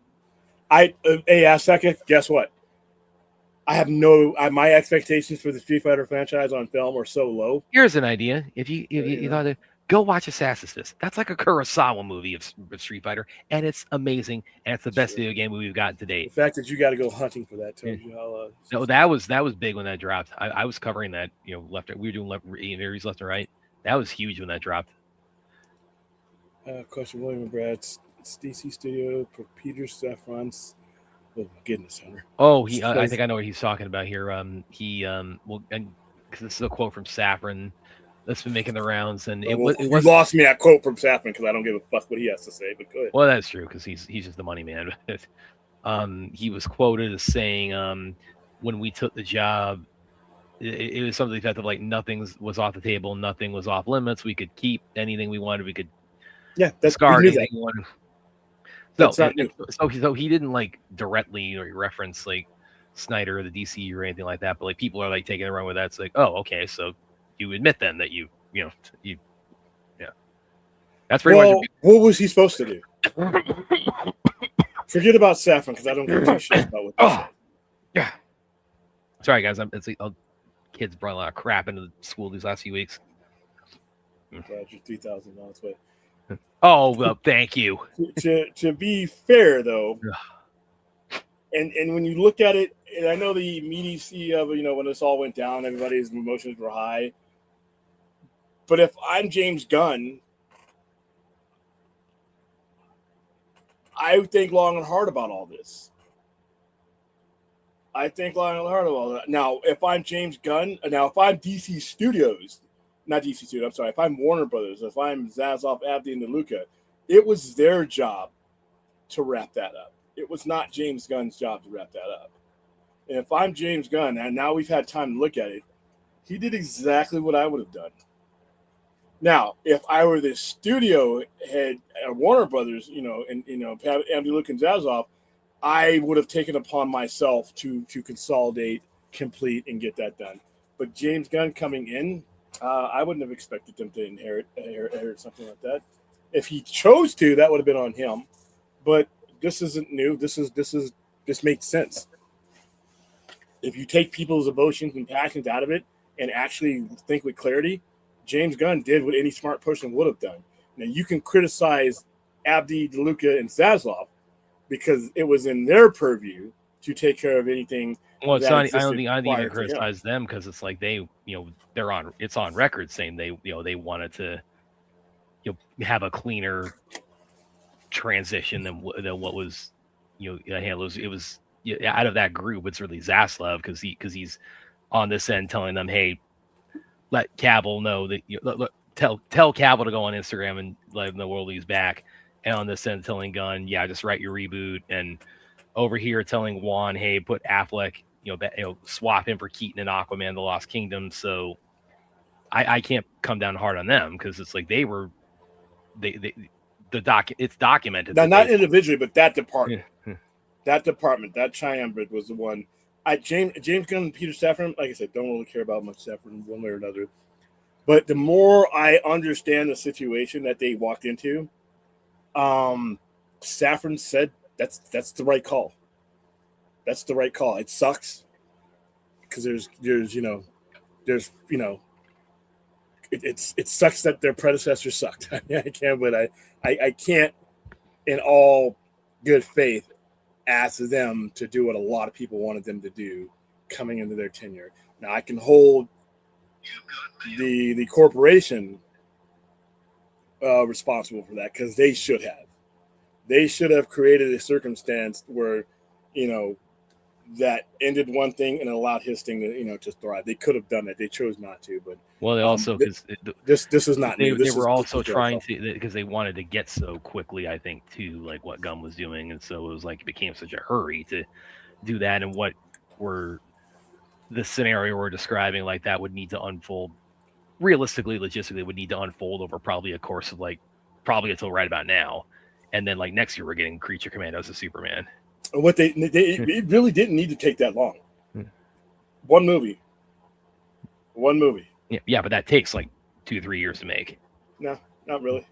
Aztec, guess what? I have my expectations for the Street Fighter franchise on film are so low. Here's an idea. If you thought of, go watch Assassin's Fist. That's like a Kurosawa movie of Street Fighter, and it's amazing, and it's the best video game we've gotten to date. The fact that you got to go hunting for that tells you how. No, that was big when that dropped. I was covering that. Left. We were doing interviews left and right. That was huge when that dropped. Question, William and Brad. It's DC Studio for Peter Safran's. Oh my goodness, Hunter. Oh, I think I know what he's talking about here. And because this is a quote from Safran that's been making the rounds, and you lost me that quote from Safran because I don't give a fuck what he has to say. But go ahead. Well, that's true because he's just the money man. He was quoted as saying, when we took the job, it was something that like nothing was off the table, nothing was off limits. We could keep anything we wanted. We could discard anything we wanted. So he didn't like directly reference like Snyder or the DC or anything like that, but like people are like taking a run with that. It's like, oh, okay, so you admit then that you that's pretty much what was he supposed to do? Forget about Safran because I don't give a shit about what they say. Yeah. Sorry guys, it's like kids brought a lot of crap into the school these last few weeks. Glad you're $3,000 away. Oh well, thank you. To be fair though, and when you look at it, and I know the immediacy of when this all went down, everybody's emotions were high. But if I'm James Gunn, I would think long and hard about all this. I think long and hard about all that. Now, if I'm James Gunn, if I'm DC Studios. Not DC Studios, I'm sorry. If I'm Warner Brothers, if I'm Zaslav, Abdi, and DeLuca, it was their job to wrap that up. It was not James Gunn's job to wrap that up. And if I'm James Gunn, and now we've had time to look at it, he did exactly what I would have done. Now, if I were the studio head at Warner Brothers, Abdi, DeLuca, and Zaslav, I would have taken upon myself to consolidate, complete, and get that done. But James Gunn coming in, I wouldn't have expected them to inherit something like that. If he chose to, that would have been on him. But this isn't new. This makes sense. If you take people's emotions and passions out of it and actually think with clarity, James Gunn did what any smart person would have done. Now you can criticize Abdi, DeLuca, and Zaslav because it was in their purview to take care of anything. Well, it's not. I don't even criticize them because it's like they, they're on. It's on record saying they wanted to, have a cleaner transition than what was, handled. It was out of that group. It's really Zaslav because he's on this end telling them, hey, let Cavill know that tell Cavill to go on Instagram and let him know Worley's back. And on this end, telling Gunn, yeah, just write your reboot. And over here, telling Juan, hey, put Affleck, swap him for Keaton and Aquaman: The Lost Kingdom. So I can't come down hard on them because it's like it's documented. Now, not individually, but that department. Yeah. That department, that triumvirate was the one. James Gunn and Peter Safran, like I said, don't really care about much Safran one way or another. But the more I understand the situation that they walked into, Safran said that's the right call. That's the right call. It sucks because it sucks that their predecessor sucked. I can't, but I can't, in all good faith, ask them to do what a lot of people wanted them to do coming into their tenure. Now I can hold the corporation responsible for that because they should have created a circumstance where that ended one thing and allowed his thing to to thrive. They could have done that. They chose not to. But they also this is not new. They were also trying to, because they wanted to get so quickly, I think, to like what Gunn was doing, and so it was like it became such a hurry to do that. And what were the scenario we're describing, like that would need to unfold realistically, logistically, would need to unfold over probably a course of probably until right about now, and then next year we're getting Creature Commandos of Superman. What it really didn't need to take that long. One movie. Yeah, but that takes 2-3 years to make. No, not really.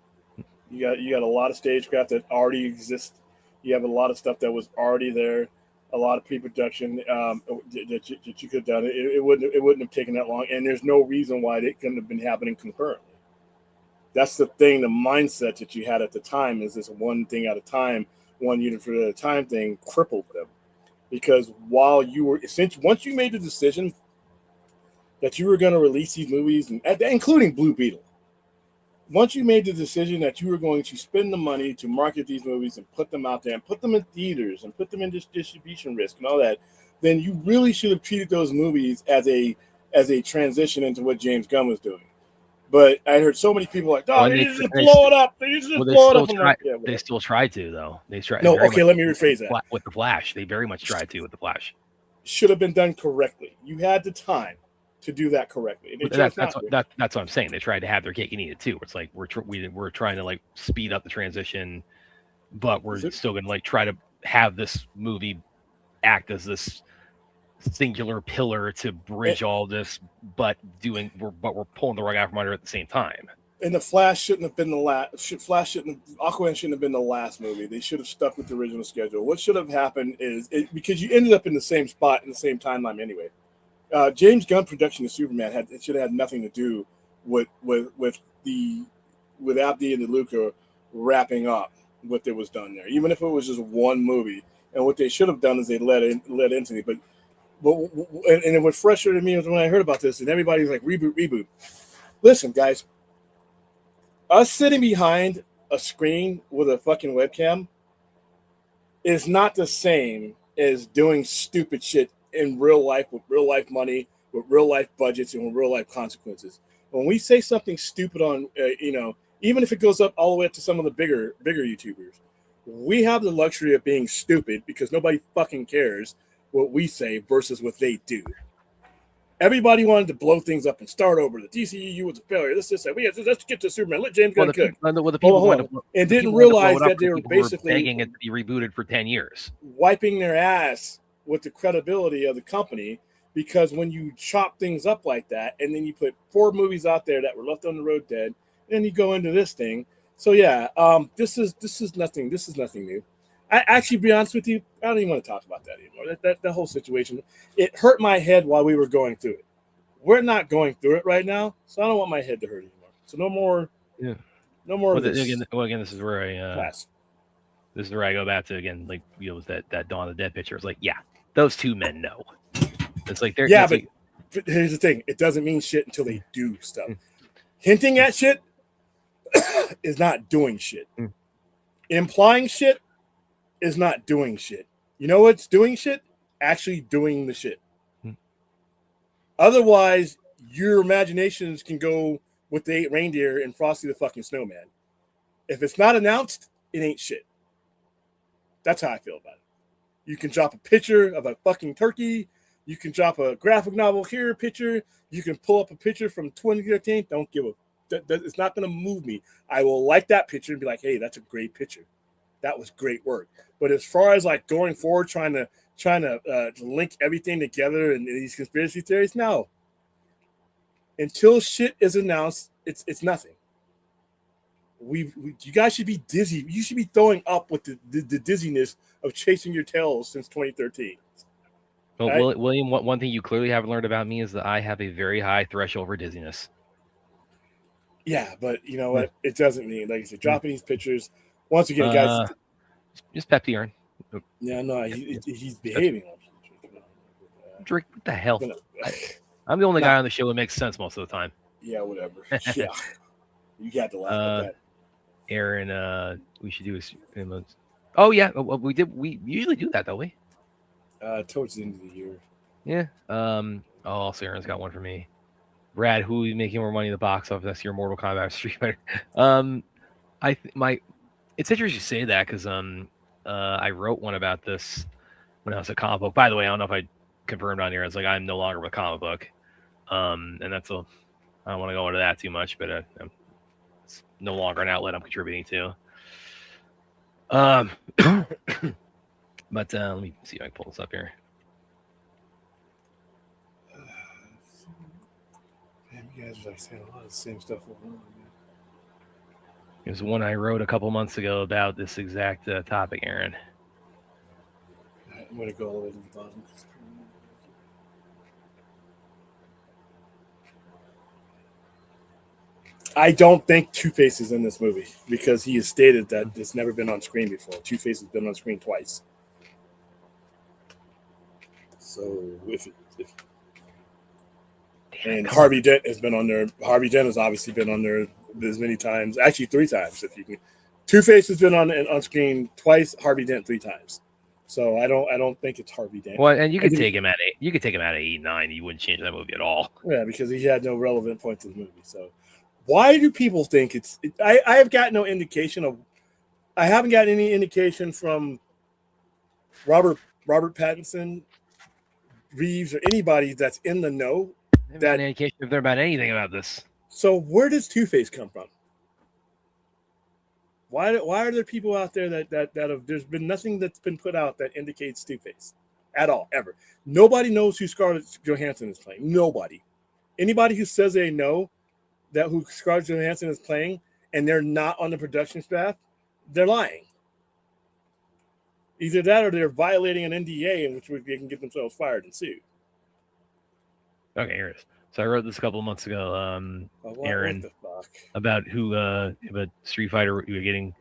You got a lot of stagecraft that already exists. You have a lot of stuff that was already there. A lot of pre-production that you could have done. It wouldn't have taken that long, and there's no reason why it couldn't have been happening concurrently. That's the thing. The mindset that you had at the time is this one thing at a time. One unit at a time thing crippled them because once you made the decision that you were going to release these movies, including Blue Beetle, once you made the decision that you were going to spend the money to market these movies and put them out there and put them in theaters and put them in distribution risk and all that, then you really should have treated those movies as a transition into what James Gunn was doing. But I heard so many people they need to just blow it up. They need to just blow it up. They still tried to, though. They tried. No, okay, let me rephrase that. With the Flash, they very much tried to with the Flash. Should have been done correctly. You had the time to do that correctly. That's what I'm saying. They tried to have their cake and eat it too. It's like we're trying to speed up the transition, but we're still going to try to have this movie act as this singular pillar to bridge all this, but we're pulling the rug out from under at the same time. And the Flash shouldn't have been the last. Aquaman shouldn't have been the last movie. They should have stuck with the original schedule. What should have happened is because you ended up in the same spot in the same timeline anyway. James Gunn production of Superman should have had nothing to do with Abdi and DeLuca wrapping up what there was done there, even if it was just one movie. And what they should have done is they let Anthony, but what frustrated me was when I heard about this, and everybody's like, reboot. Listen, guys, us sitting behind a screen with a fucking webcam is not the same as doing stupid shit in real life with real life money, with real life budgets, and with real life consequences. When we say something stupid on, even if it goes up all the way up to some of the bigger YouTubers, we have the luxury of being stupid because nobody fucking cares what we say versus what they do. Everybody wanted to blow things up and start over. The DCEU was a failure. Let's get to Superman. Let James Gunn cook. And didn't realize that they were basically begging it to be rebooted for 10 years, wiping their ass with the credibility of the company. Because when you chop things up like that, and then you put 4 movies out there that were left on the road dead, and then you go into this thing. So yeah, this is nothing. This is nothing new. I actually, be honest with you, I don't even want to talk about that anymore. That whole situation, it hurt my head while we were going through it. We're not going through it right now, so I don't want my head to hurt anymore. So no more. Yeah. No more. Again, this is where this is where I go back to again, with that Dawn of the Dead picture. It's like, yeah, those 2 men know. It's like they're but here's the thing: it doesn't mean shit until they do stuff. Hinting at shit is not doing shit. Implying shit is not doing shit. You know what's doing shit? Actually doing the shit. Otherwise, your imaginations can go with the 8 reindeer and Frosty the fucking Snowman. If it's not announced, it ain't shit. That's how I feel about it. You can drop a picture of a fucking turkey. You can drop a graphic novel here picture. You can pull up a picture from 2013. Don't give a it's not going to move me. I will like that picture and be like, hey, that's a great picture. That was great work. But as far as like going forward, trying to link everything together and these conspiracy theories, no. Until shit is announced, it's nothing. You guys should be dizzy. You should be throwing up with the dizziness of chasing your tails since 2013. Well, right? William, one thing you clearly haven't learned about me is that I have a very high threshold for dizziness. Yeah, but you know what? It doesn't mean, like I said, dropping these pictures. Once again, guys. Just pep the urn. Yeah, no, he's behaving. Drink, what the hell? I'm the only guy on the show who makes sense most of the time. Yeah, whatever. Yeah, you got to laugh at that. Aaron, we should do a. Oh yeah, we did. We usually do that, don't we? Towards the end of the year. Yeah. Oh, so Aaron's got one for me. Brad, who is making more money in the box office? That's your Mortal Kombat Street Fighter. It's interesting you say that because I wrote one about this when I was a comic book. By the way, I don't know if I confirmed on here. It's like I'm no longer with a comic book, and that's I don't want to go into that too much, but it's no longer an outlet I'm contributing to. But let me see if I can pull this up here. Man, you guys are like saying a lot of the same stuff over and over. There's one I wrote a couple months ago about this exact topic, Aaron. I'm going to go all the way to the bottom. I don't think Two-Face is in this movie because he has stated that it's never been on screen before. Two-Face has been on screen twice. So and Harvey Dent has been on there. Harvey Dent has obviously been on there as many times, actually 3 times. If you can, Two-Face has been on screen twice. Harvey Dent 3 times. So I don't think it's Harvey Dent. Well, and you could take him at 8. You could take him at 8, 9. You wouldn't change that movie at all. Yeah, because he had no relevant point to the movie. So why do people think it's? I have got no indication of. I haven't got any indication from Robert Pattinson, Reeves, or anybody that's in the know. That indication if they're about anything about this. So where does Two-Face come from? Why are there people out there that have? There's been nothing that's been put out that indicates Two-Face at all ever. Nobody knows who Scarlett Johansson is playing. Nobody. Anybody who says they know that who Scarlett Johansson is playing and they're not on the production staff, they're lying. Either that or they're violating an NDA in which they can get themselves fired and sued. Okay, here it is. So I wrote this a couple of months ago, Aaron, about about Street Fighter. We were getting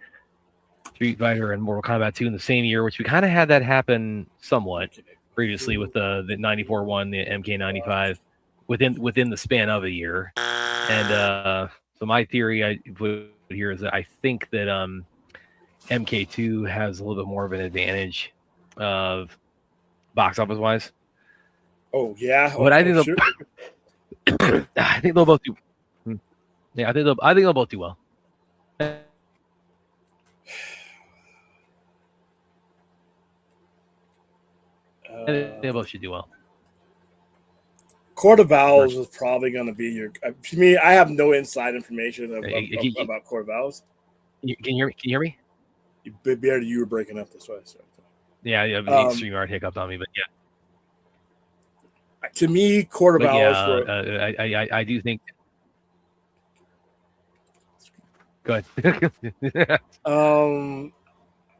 Street Fighter and Mortal Kombat 2 in the same year, which we kind of had that happen somewhat previously with the 94 one, the MK95, within the span of a year. And so my theory I put here is that I think that MK2 has a little bit more of an advantage of box office wise. Oh yeah, but I think I think they'll both do. Yeah, I think they'll both do well. They both should do well. Court of Owls is probably going to be your. To me, I have no inside information about Court of Owls. Can you hear me? Barely, you were breaking up this way. So. Yeah, the StreamYard hiccuped on me, but yeah. To me, Court of Owls. I do think. Go ahead.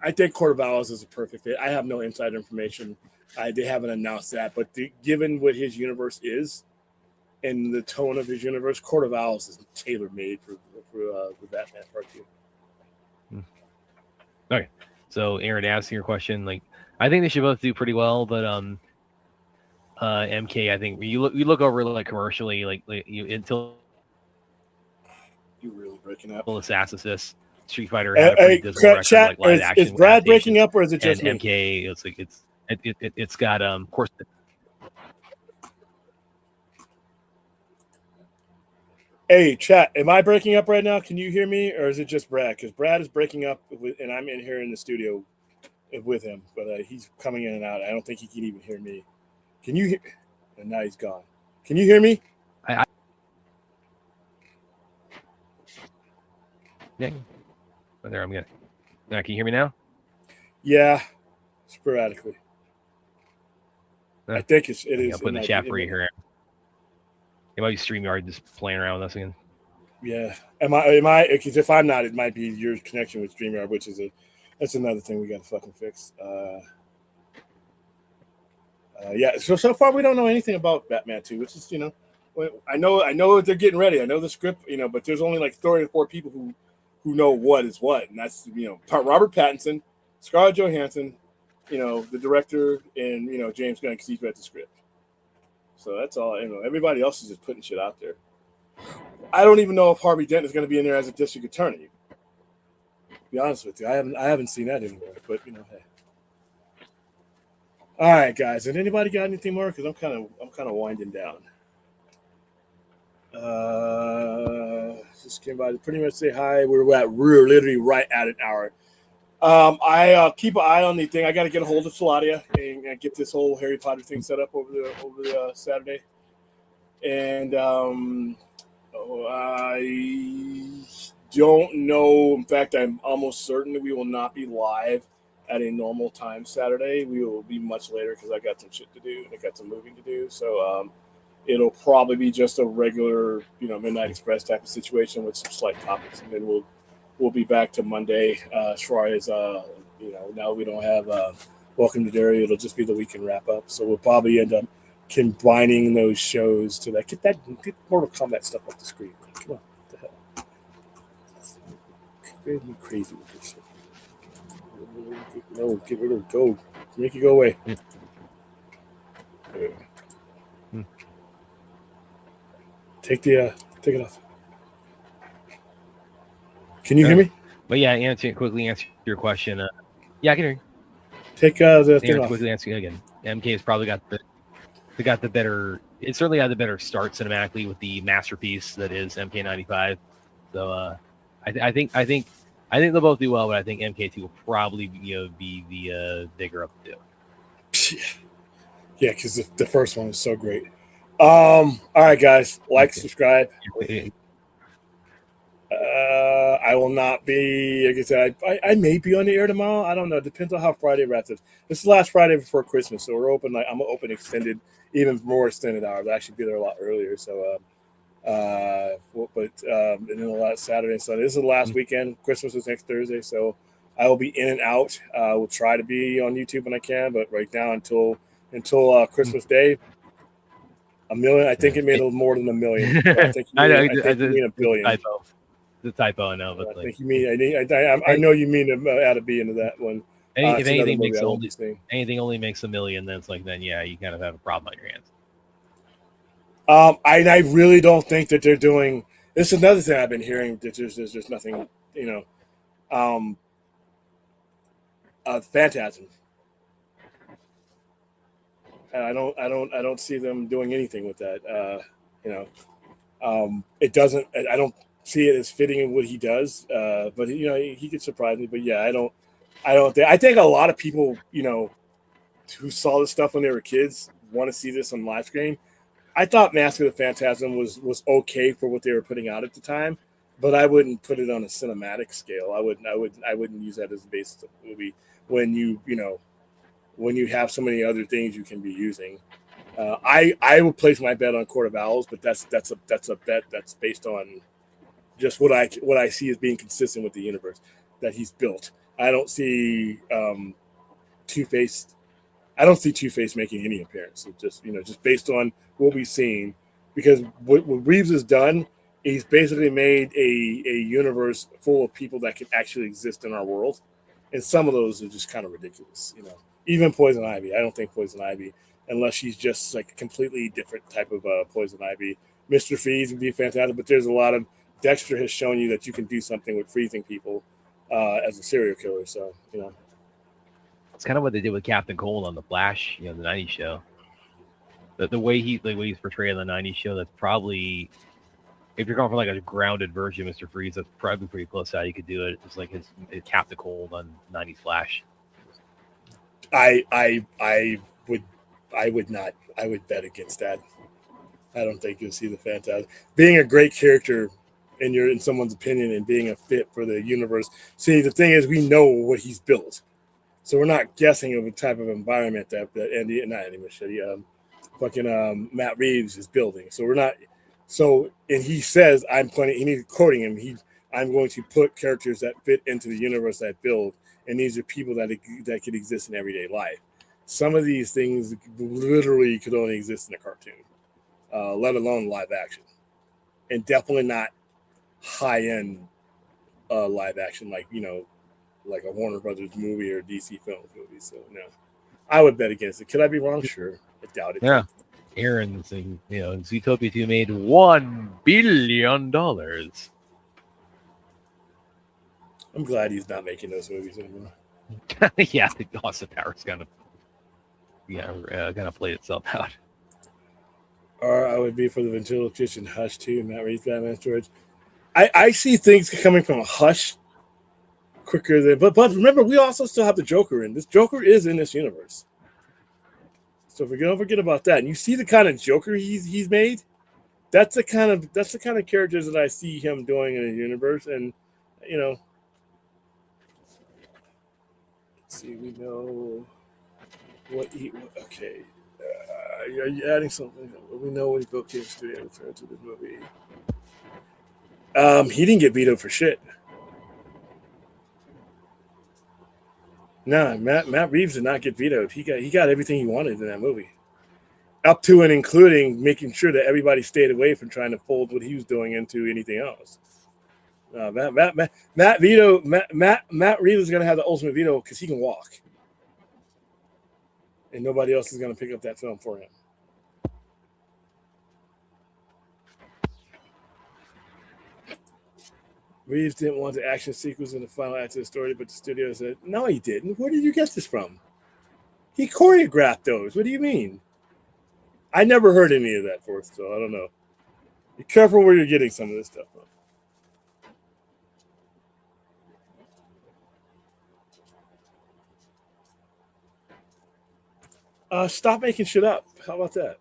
I think Court of Owls is a perfect fit. I have no inside information. They haven't announced that, but given what his universe is and the tone of his universe, Court of Owls is tailor made for Batman Part 2. Okay, so Aaron, asking your question, like I think they should both do pretty well, but MK, I think you look over like commercially, like you until you're really breaking up. Assassins, Street Fighter had a pretty dismal record, chat, like live is action Brad breaking adaptations. up, or is it just And me? MK, it's got of course. Hey, chat, am I breaking up right now? Can you hear me, or is it just Brad? Because Brad is breaking up, and I'm in here in the studio with him, but he's coming in and out. I don't think he can even hear me. Can you hear? And now he's gone. Can you hear me? Yeah. Oh, there, I'm good. Now, can you hear me now? Yeah, sporadically. I think it is. I'll put in the chat for you here. It might be StreamYard just playing around with us again. Yeah. Am I? Because if I'm not, it might be your connection with StreamYard, which is that's another thing we got to fucking fix. Yeah. So far we don't know anything about Batman 2, which is I know they're getting ready. I know the script, but there's only like 3 or 4 people who know what is what, and that's Robert Pattinson, Scarlett Johansson, the director, and James Gunn because he's read the script. So that's all. Everybody else is just putting shit out there. I don't even know if Harvey Dent is going to be in there as a district attorney. To be honest with you, I haven't seen that anywhere. But hey. All right, guys. Did anybody got anything more? Because I'm kind of winding down. Just came by to pretty much say hi. We're literally right at an hour. I keep an eye on the thing. I got to get a hold of Saladia and get this whole Harry Potter thing set up over the Saturday. And I don't know. In fact, I'm almost certain that we will not be live at a normal time Saturday. We will be much later because I got some shit to do and I got some moving to do. So it'll probably be just a regular, Midnight Express type of situation with some slight topics, and then we'll be back to Monday as far as now we don't have Welcome to Derry. It'll just be the weekend wrap up. So we'll probably end up combining those shows to that. Get Mortal Kombat stuff off the screen. Come on, what the hell? Drive me crazy with this shit. No, get rid of it. Go. Make it go away. Take it off. Can you hear me? But yeah, quickly answer your question. Yeah, I can hear you. Take the thing off. Quickly answer again. MK has probably got the better. It certainly had the better start cinematically with the masterpiece that is MK95. So I think they'll both do well, but I think MK2 will probably be the bigger up two. Yeah, because the first one was so great. All right, guys, subscribe. I will not be. Like I said, I may be on the air tomorrow. I don't know. Depends on how Friday wraps up. This is the last Friday before Christmas, so we're open. I'm gonna open extended, even more extended hours. I'll actually be there a lot earlier. So, and then the last Saturday and Sunday. This is the last weekend. Christmas is next Thursday, so I will be in and out. We'll try to be on YouTube when I can, but right now until Christmas Day. $1 million. I think it made a little more than $1 million. I think you mean $1 billion. The typo, I know. But I think you mean. I know you mean to add a B into that one. If anything only makes $1 million, then you kind of have a problem on your hands. I really don't think that they're doing. This is another thing I've been hearing. That there's just nothing. Phantasm. I don't see them doing anything with that. It doesn't. I don't see it as fitting in what he does. But he could surprise me. But yeah, I don't think. I think a lot of people, who saw this stuff when they were kids, want to see this on live screen. I thought Mask of the Phantasm was okay for what they were putting out at the time, but I wouldn't put it on a cinematic scale. I wouldn't use that as the basis of the movie when you have so many other things you can be using. I would place my bet on Court of Owls, but that's a bet that's based on just what I see as being consistent with the universe that he's built. I don't see Two-Face. I don't see Two-Face making any appearance. Just based on what we've seen, because what Reeves has done, he's basically made a universe full of people that can actually exist in our world, and some of those are just kind of ridiculous. Even Poison Ivy. I don't think Poison Ivy, unless she's just like a completely different type of Poison Ivy. Mr. Freeze would be fantastic, but there's a lot of Dexter has shown you that you can do something with freezing people as a serial killer. So It's kind of what they did with Captain Cold on the Flash, the '90s show. The way he's portrayed on the '90s show, that's probably, if you're going for like a grounded version of Mr. Freeze, that's probably pretty close to how you could do it. It's like his Captain Cold on '90s Flash. I would not. I would bet against that. I don't think you'll see the Phantasm being a great character in someone's opinion and being a fit for the universe. See, the thing is, we know what he's built, so we're not guessing of the type of environment that Matt Reeves is building. So we're not. So and he says, I'm putting. And he's quoting him. I'm going to put characters that fit into the universe that I build, and these are people that could exist in everyday life. Some of these things literally could only exist in a cartoon, let alone live action, and definitely not high-end live action like like a Warner Brothers movie or DC Films movie. So no, I would bet against it. Could I be wrong? Sure, I doubt it. Yeah, Aaron saying Zootopia 2 made $1 billion. I'm glad he's not making those movies anymore. Yeah, the Austin Powers kind of played itself out. Or I would be for the ventriloquist Hush too, Matt Reeves, Batman Storage. I see things coming from a Hush quicker than, but remember, we also still have the Joker in. This Joker is in this universe, so if we don't forget about that. And you see the kind of Joker he's made. That's the kind of characters that I see him doing in the universe, and let's see, we know what he. Okay, are you adding something? We know what he built King Studio referring to the movie. He didn't get vetoed for shit. No, Matt Reeves did not get vetoed. He got everything he wanted in that movie, up to and including making sure that everybody stayed away from trying to fold what he was doing into anything else. Matt Reeves is going to have the ultimate veto because he can walk, and nobody else is going to pick up that film for him. Reeves didn't want the action sequence in the final act of the story, but the studio said, no, he didn't. Where did you get this from? He choreographed those. What do you mean? I never heard any of that, Forth, so I don't know. Be careful where you're getting some of this stuff from. Stop making shit up. How about that?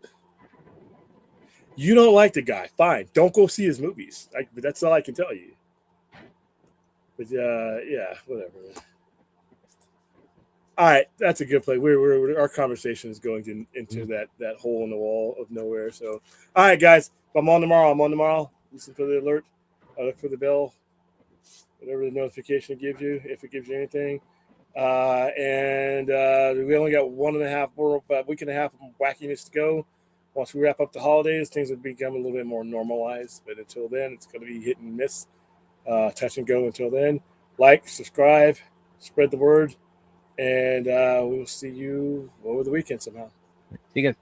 You don't like the guy. Fine. Don't go see his movies. But that's all I can tell you. But yeah, whatever. All right, that's a good play. Our conversation is going into that hole in the wall of nowhere. So, all right, guys, if I'm on tomorrow. Listen for the alert. Look for the bell, whatever the notification gives you, if it gives you anything. And we only got a week and a half of wackiness to go. Once we wrap up the holidays, things will become a little bit more normalized. But until then, it's going to be hit and miss. Touch and go until then. Like, subscribe, spread the word, and we'll see you over the weekend somehow. See you guys.